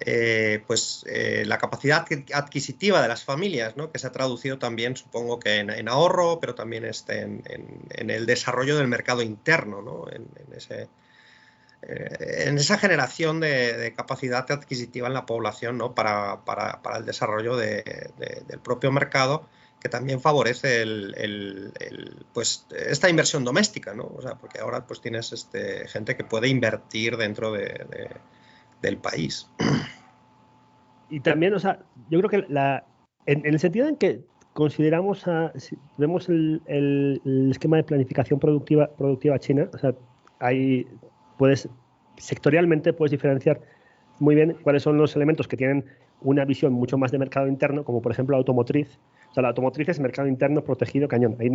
la capacidad adquisitiva de las familias, ¿no? Que se ha traducido también, supongo que en ahorro, pero también en el desarrollo del mercado interno, ¿no? En esa generación de capacidad adquisitiva en la población, ¿no? para el desarrollo del propio mercado, que también favorece esta inversión doméstica, ¿no? O sea, porque ahora pues tienes gente que puede invertir dentro del país. Y también, o sea, yo creo que en el sentido en que consideramos, vemos el esquema de planificación productiva china, o sea, sectorialmente puedes diferenciar muy bien cuáles son los elementos que tienen una visión mucho más de mercado interno, como por ejemplo la automotriz. O sea, la automotriz es mercado interno protegido cañón. Ahí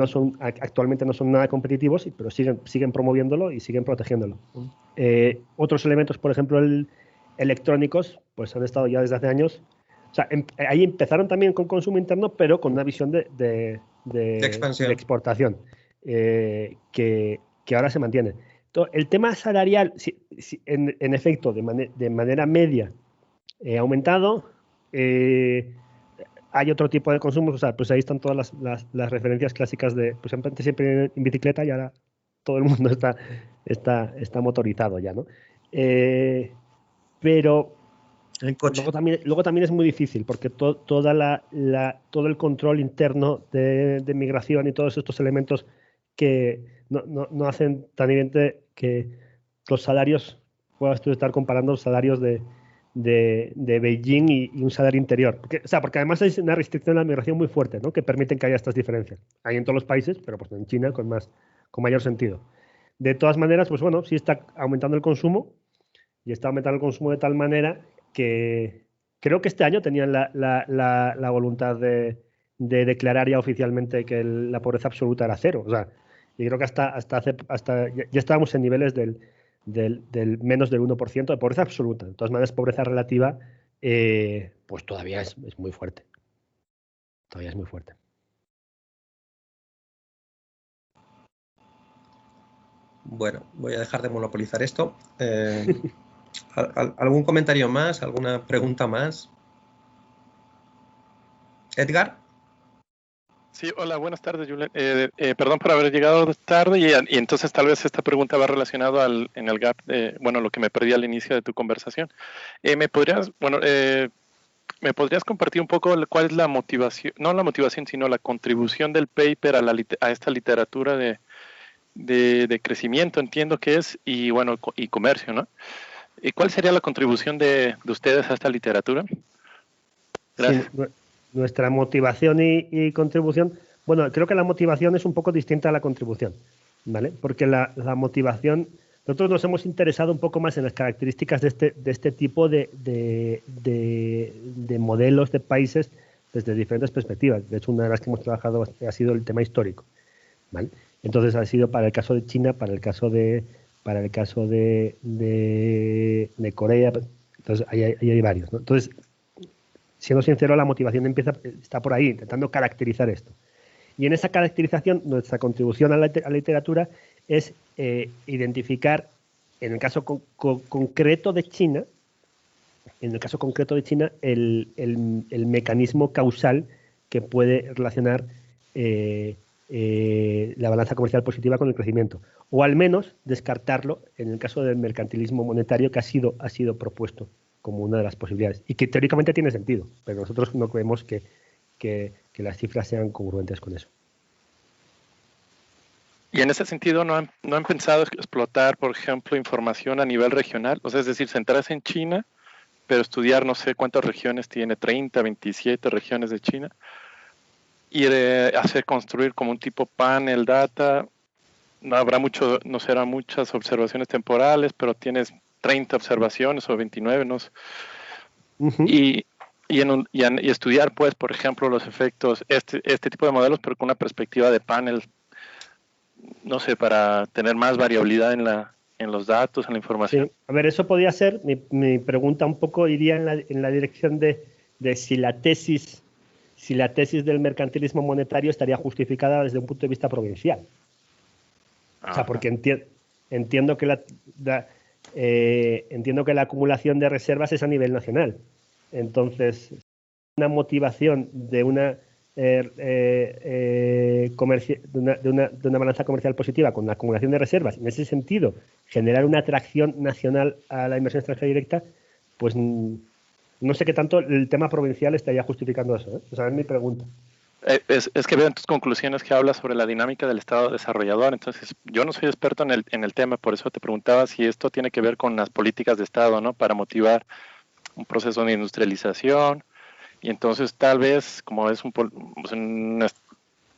actualmente no son nada competitivos, pero siguen promoviéndolo y siguen protegiéndolo. Otros elementos, por ejemplo, electrónicos, pues han estado ya desde hace años. O sea, ahí empezaron también con consumo interno, pero con una visión de exportación, que ahora se mantiene. El tema salarial, en efecto, de manera media, ha aumentado. Hay otro tipo de consumos, o sea, pues ahí están todas las referencias clásicas pues siempre en bicicleta y ahora todo el mundo está motorizado ya, ¿no? Pero luego también es muy difícil porque todo el control interno de migración y todos estos elementos que no hacen tan evidente que los salarios, puedas tú estar comparando los salarios de Beijing y un salario interior. Porque además hay una restricción de la migración muy fuerte, ¿no? Que permiten que haya estas diferencias. Hay en todos los países, pero pues en China con mayor sentido. De todas maneras, pues bueno, sí está aumentando el consumo y está aumentando el consumo de tal manera que creo que este año tenían la voluntad de declarar ya oficialmente que la pobreza absoluta era cero. O sea, y creo que ya estábamos en niveles del menos del 1% de pobreza absoluta. De todas maneras, pobreza relativa, pues todavía es muy fuerte. Todavía es muy fuerte. Bueno, voy a dejar de monopolizar esto. ¿Algún comentario más? ¿Alguna pregunta más? ¿Edgar? Sí, hola, buenas tardes, Julen. Perdón por haber llegado tarde y entonces tal vez esta pregunta va relacionada en el gap, lo que me perdí al inicio de tu conversación. ¿Me podrías compartir un poco cuál es la motivación, no la motivación, sino la contribución del paper a esta literatura de crecimiento, entiendo que es, y comercio, ¿no? ¿Y cuál sería la contribución de ustedes a esta literatura? Gracias. Sí, nuestra motivación y contribución, bueno, creo que la motivación es un poco distinta a la contribución, ¿vale? Porque la motivación, nosotros nos hemos interesado un poco más en las características de este tipo de modelos de países desde diferentes perspectivas. De hecho, una de las que hemos trabajado ha sido el tema histórico, ¿vale? Entonces ha sido para el caso de China, para el caso de Corea. Entonces ahí hay varios, ¿no? Entonces, siendo sincero, la motivación está por ahí, intentando caracterizar esto. Y en esa caracterización, nuestra contribución a la literatura es identificar, en el caso concreto de China, el mecanismo causal que puede relacionar la balanza comercial positiva con el crecimiento, o al menos descartarlo en el caso del mercantilismo monetario, que ha sido propuesto como una de las posibilidades y que teóricamente tiene sentido, pero nosotros no creemos que las cifras sean congruentes con eso. Y en ese sentido, ¿no han pensado explotar, por ejemplo, información a nivel regional? O sea, es decir, centrarse en China, pero estudiar no sé cuántas regiones tiene, 30, 27 regiones de China, y construir como un tipo panel data. No serán muchas observaciones temporales, pero tienes 30 observaciones o 29, no sé. Y estudiar, pues, por ejemplo, los efectos, este tipo de modelos, pero con una perspectiva de panel, no sé, para tener más variabilidad en los datos, en la información. Sí. A ver, eso podría ser, mi pregunta un poco iría en la dirección de si la tesis del mercantilismo monetario estaría justificada desde un punto de vista provincial. O sea, porque entiendo que la acumulación de reservas es a nivel nacional. Entonces, una motivación de una balanza comercial positiva con la acumulación de reservas, en ese sentido, generar una atracción nacional a la inversión extranjera directa, pues no sé qué tanto el tema provincial estaría justificando eso, ¿eh? O sea, es mi pregunta. Es que veo en tus conclusiones que hablas sobre la dinámica del Estado desarrollador. Entonces, yo no soy experto en el tema, por eso te preguntaba si esto tiene que ver con las políticas de Estado, ¿no? Para motivar un proceso de industrialización. Y entonces, tal vez, como es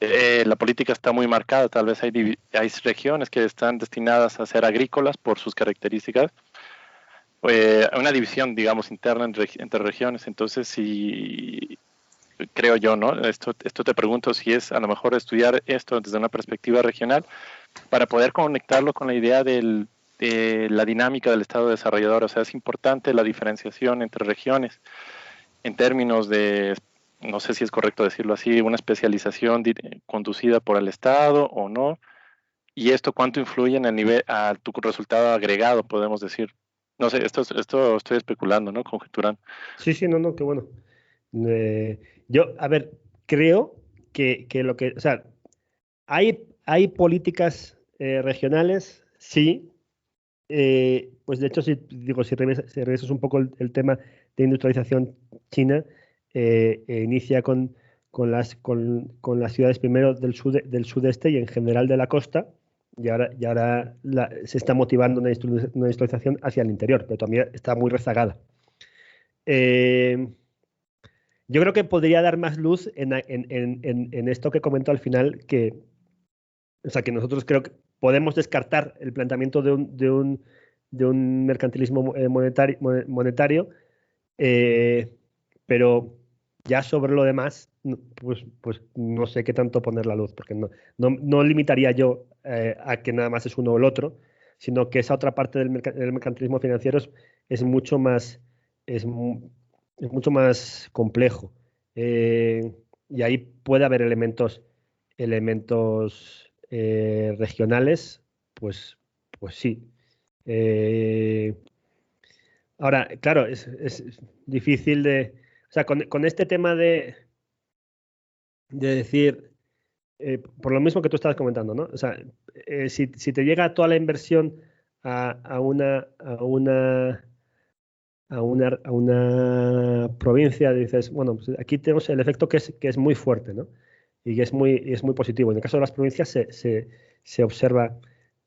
la política está muy marcada, tal vez hay regiones que están destinadas a ser agrícolas por sus características. Una división, digamos, interna entre regiones. Entonces, si creo yo, ¿no? Esto te pregunto si es a lo mejor estudiar esto desde una perspectiva regional para poder conectarlo con la idea de la dinámica del Estado desarrollador. O sea, es importante la diferenciación entre regiones en términos de, no sé si es correcto decirlo así, una especialización conducida por el Estado o no. Y esto cuánto influye en el nivel, a tu resultado agregado, podemos decir. No sé, esto estoy especulando, ¿no? Conjeturando. Sí, no, qué bueno. Yo, a ver, creo que o sea, hay políticas regionales, sí. Pues de hecho, si revisas un poco el tema de industrialización china, inicia con las ciudades primero del sudeste y en general de la costa, y ahora se está motivando una industrialización hacia el interior, pero también está muy rezagada. Yo creo que podría dar más luz en esto que comentó al final, o sea, que nosotros creo que podemos descartar el planteamiento de un mercantilismo monetario, pero ya sobre lo demás, pues no sé qué tanto poner la luz, porque no limitaría yo a que nada más es uno o el otro, sino que esa otra parte del mercantilismo financiero es mucho más complejo. Y ahí puede haber elementos regionales, pues sí. Ahora, claro, es difícil o sea, con este tema de decir, por lo mismo que tú estabas comentando, ¿no? O sea, si te llega toda la inversión a una provincia, dices, bueno, pues aquí tenemos el efecto que es muy fuerte, ¿no? Y que es muy positivo. En el caso de las provincias se observa,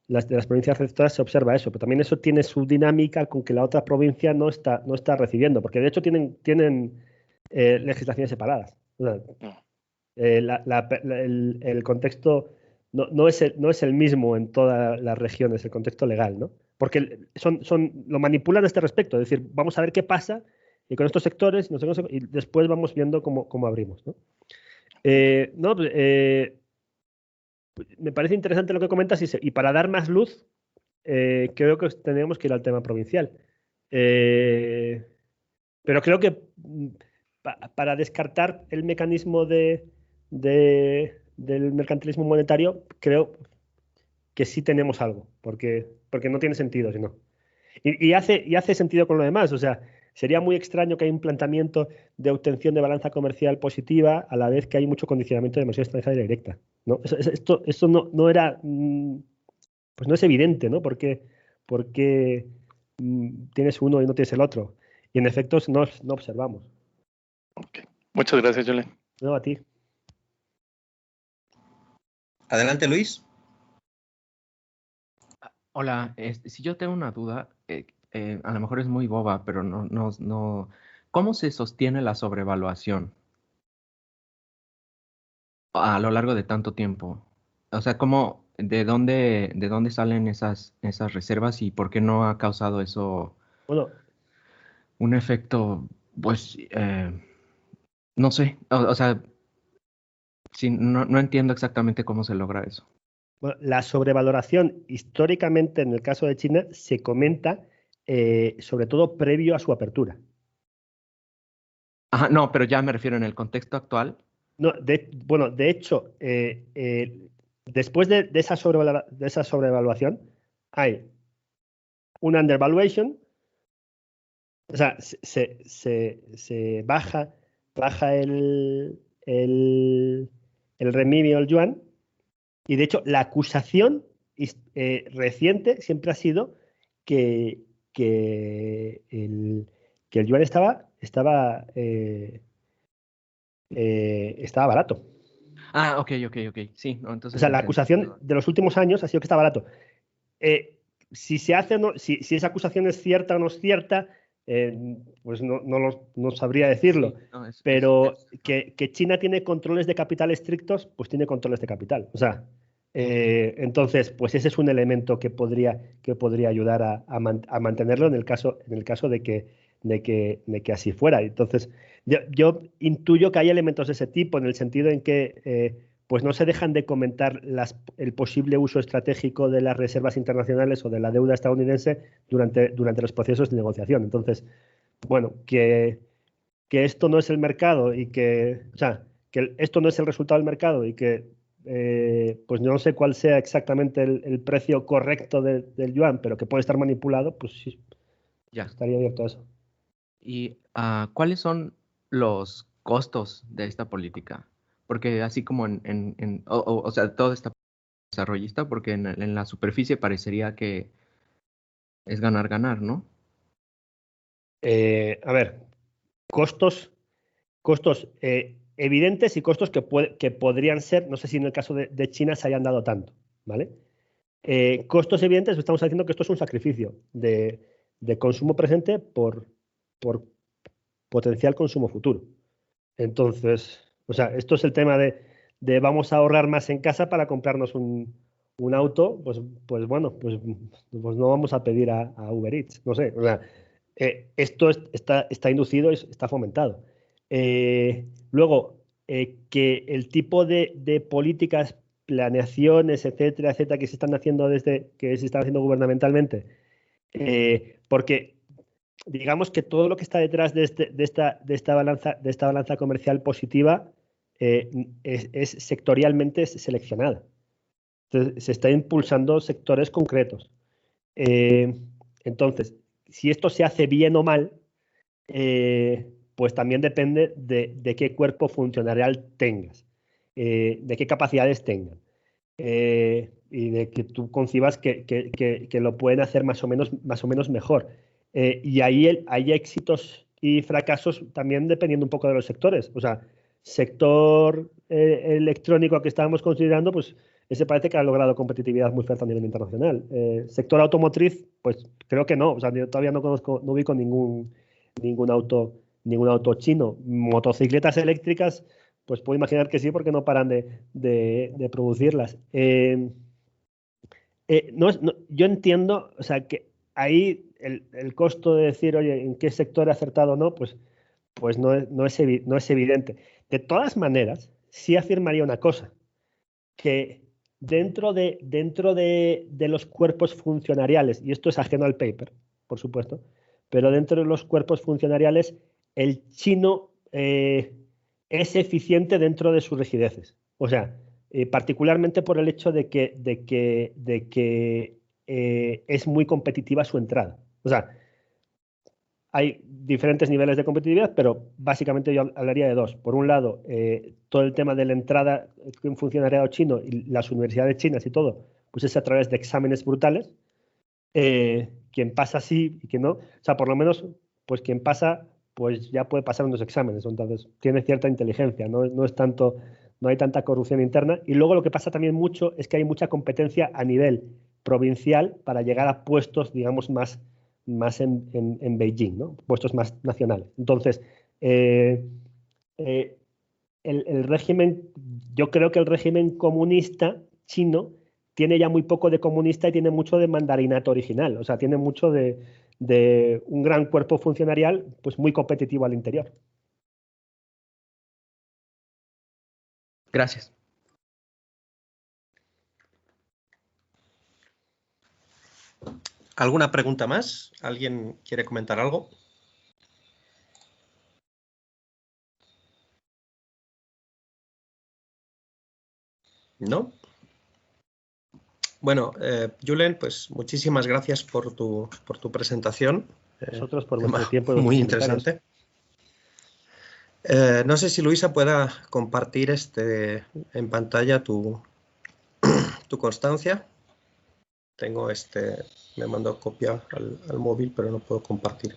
de las provincias receptoras se observa eso, pero también eso tiene su dinámica con que la otra provincia no está recibiendo, porque de hecho tienen legislaciones separadas. El contexto no es el mismo en todas las regiones, el contexto legal, ¿no? porque lo manipulan a este respecto, es decir, vamos a ver qué pasa y con estos sectores, no sé, y después vamos viendo cómo abrimos, ¿no? Me parece interesante lo que comentas y para dar más luz, creo que tendríamos que ir al tema provincial. Pero creo que para descartar el mecanismo del mercantilismo monetario, creo que sí tenemos algo, porque no tiene sentido si no. Y hace sentido con lo demás, o sea, sería muy extraño que haya un planteamiento de obtención de balanza comercial positiva a la vez que hay mucho condicionamiento de inversión extranjera directa, ¿no? Esto no era, pues no es evidente, ¿no? Porque tienes uno y no tienes el otro. Y en efecto no observamos. Okay. Muchas gracias, Julen. No, a ti. Adelante, Luis. Hola, si yo tengo una duda, a lo mejor es muy boba, pero no. ¿Cómo se sostiene la sobrevaluación a lo largo de tanto tiempo? O sea, de dónde salen esas reservas y por qué no ha causado eso un efecto, pues, no sé, o sea, sí, no entiendo exactamente cómo se logra eso. Bueno, la sobrevaloración históricamente en el caso de China se comenta sobre todo previo a su apertura. Ajá, no, pero ya me refiero en el contexto actual. No, de hecho, después de esa sobrevaluación hay un undervaluation, o sea, se baja el renminbi o el yuan, y de hecho la acusación reciente siempre ha sido que el yuan estaba barato. Ah, ok, sí. No, entonces o sea, la acusación de los últimos años ha sido que está barato. Si se hace, si esa acusación es cierta o no es cierta, pues no sabría decirlo. Sí, pero que China tiene controles de capital estrictos, pues tiene controles de capital. O sea, entonces, pues ese es un elemento que podría ayudar a mantenerlo en el caso de que así fuera. Entonces, yo intuyo que hay elementos de ese tipo, en el sentido en que pues no se dejan de comentar el posible uso estratégico de las reservas internacionales o de la deuda estadounidense durante los procesos de negociación. Entonces, bueno, que esto no es el mercado y que esto no es el resultado del mercado y que pues no sé cuál sea exactamente el precio correcto del yuan, pero que puede estar manipulado, pues sí, ya estaría abierto a eso. ¿Y cuáles son los costos de esta política? Porque así como o sea, todo está desarrollista, porque en la superficie parecería que es ganar, ¿no? A ver, costos evidentes y costos que podrían ser, no sé si en el caso de China se hayan dado tanto, ¿vale? Costos evidentes, estamos diciendo que esto es un sacrificio de consumo presente por potencial consumo futuro. Entonces, o sea, esto es el tema de vamos a ahorrar más en casa para comprarnos un auto, pues bueno, pues no vamos a pedir a Uber Eats, no sé, o sea, esto está inducido y está fomentado. Luego, que el tipo de políticas, planeaciones, etcétera, que se están haciendo gubernamentalmente, porque digamos que todo lo que está detrás de esta balanza comercial positiva es sectorialmente seleccionada. Entonces, se está impulsando sectores concretos. Entonces, si esto se hace bien o mal, pues también depende de qué cuerpo funcionarial tengas, de qué capacidades tengan, y de que tú concibas que lo pueden hacer más o menos mejor. Y ahí hay éxitos y fracasos también dependiendo un poco de los sectores. O sea, sector electrónico que estábamos considerando, pues ese parece que ha logrado competitividad muy fuerte a nivel internacional. Sector automotriz, pues creo que no. O sea, yo todavía no ubico ningún auto chino. Motocicletas eléctricas, pues puedo imaginar que sí, porque no paran de producirlas. Yo entiendo, o sea, que ahí el costo de decir, oye, ¿en qué sector he acertado o no? Pues no es evidente. De todas maneras, sí afirmaría una cosa, que dentro de los cuerpos funcionariales, y esto es ajeno al paper, por supuesto, pero dentro de los cuerpos funcionariales, el chino es eficiente dentro de sus rigideces. O sea, particularmente por el hecho de que es muy competitiva su entrada. O sea, hay diferentes niveles de competitividad, pero básicamente yo hablaría de dos. Por un lado, todo el tema de la entrada en funcionariado chino y las universidades chinas y todo, pues es a través de exámenes brutales. Quien pasa sí y quien no. O sea, por lo menos, pues quien pasa, pues ya puede pasar unos exámenes. Entonces, tiene cierta inteligencia, no es tanto, no hay tanta corrupción interna. Y luego lo que pasa también mucho es que hay mucha competencia a nivel provincial para llegar a puestos, digamos, más en Beijing, ¿no? Puestos más nacionales. Entonces, el régimen, yo creo que el régimen comunista chino tiene ya muy poco de comunista y tiene mucho de mandarinato original, o sea, tiene mucho de un gran cuerpo funcionarial pues muy competitivo al interior. Gracias. ¿Alguna pregunta más? ¿Alguien quiere comentar algo? ¿No? Bueno, Julen, pues muchísimas gracias por tu presentación. Nosotros por vuestro tiempo. Muy interesante. No sé si Luisa pueda compartir en pantalla tu constancia. Tengo me mandó copia al móvil, pero no puedo compartir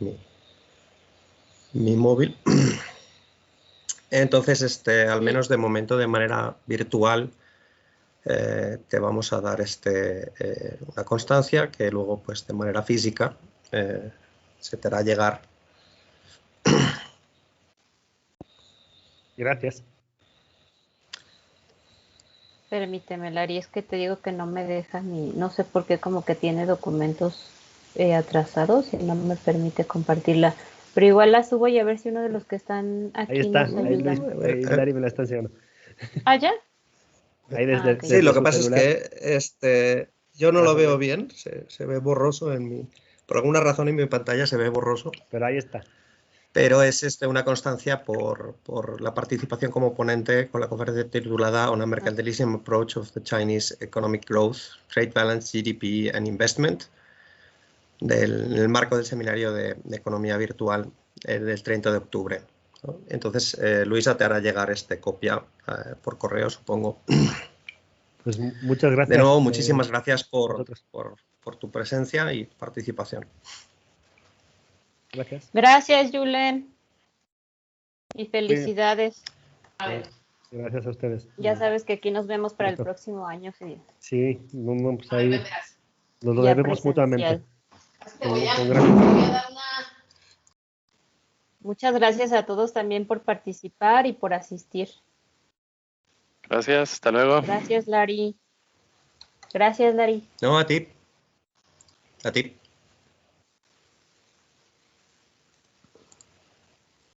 mi móvil. Entonces, al menos de momento, de manera virtual, te vamos a dar una constancia que luego, pues, de manera física, se te hará llegar. Gracias. Permíteme, Lari, es que te digo que no me deja no sé por qué, como que tiene documentos atrasados y no me permite compartirla. Pero igual la subo y a ver si uno de los que están aquí ahí está, nos ayuda. ahí Lari me la está enseñando. ¿Ah, ya? Ahí desde, Okay. Sí, lo que pasa celular. es que yo no lo veo bien, se ve borroso por alguna razón en mi pantalla se ve borroso. Pero ahí está. Pero es una constancia por la participación como ponente con la conferencia titulada On a Mercantilism Approach of the Chinese Economic Growth, Trade Balance, GDP and Investment, en el marco del seminario de Economía Virtual del 30 de octubre. ¿No? Entonces, Luisa te hará llegar copia por correo, supongo. Pues muchas gracias. De nuevo, muchísimas gracias por tu presencia y participación. Gracias. Gracias, Julen. Y felicidades. Gracias a ustedes. Ya sabes que aquí nos vemos para el próximo año. Sí, pues ahí nos lo debemos mutuamente. Muchas gracias a todos también por participar y por asistir. Gracias, hasta luego. Gracias, Lari. Gracias, Lari. No, a ti. A ti.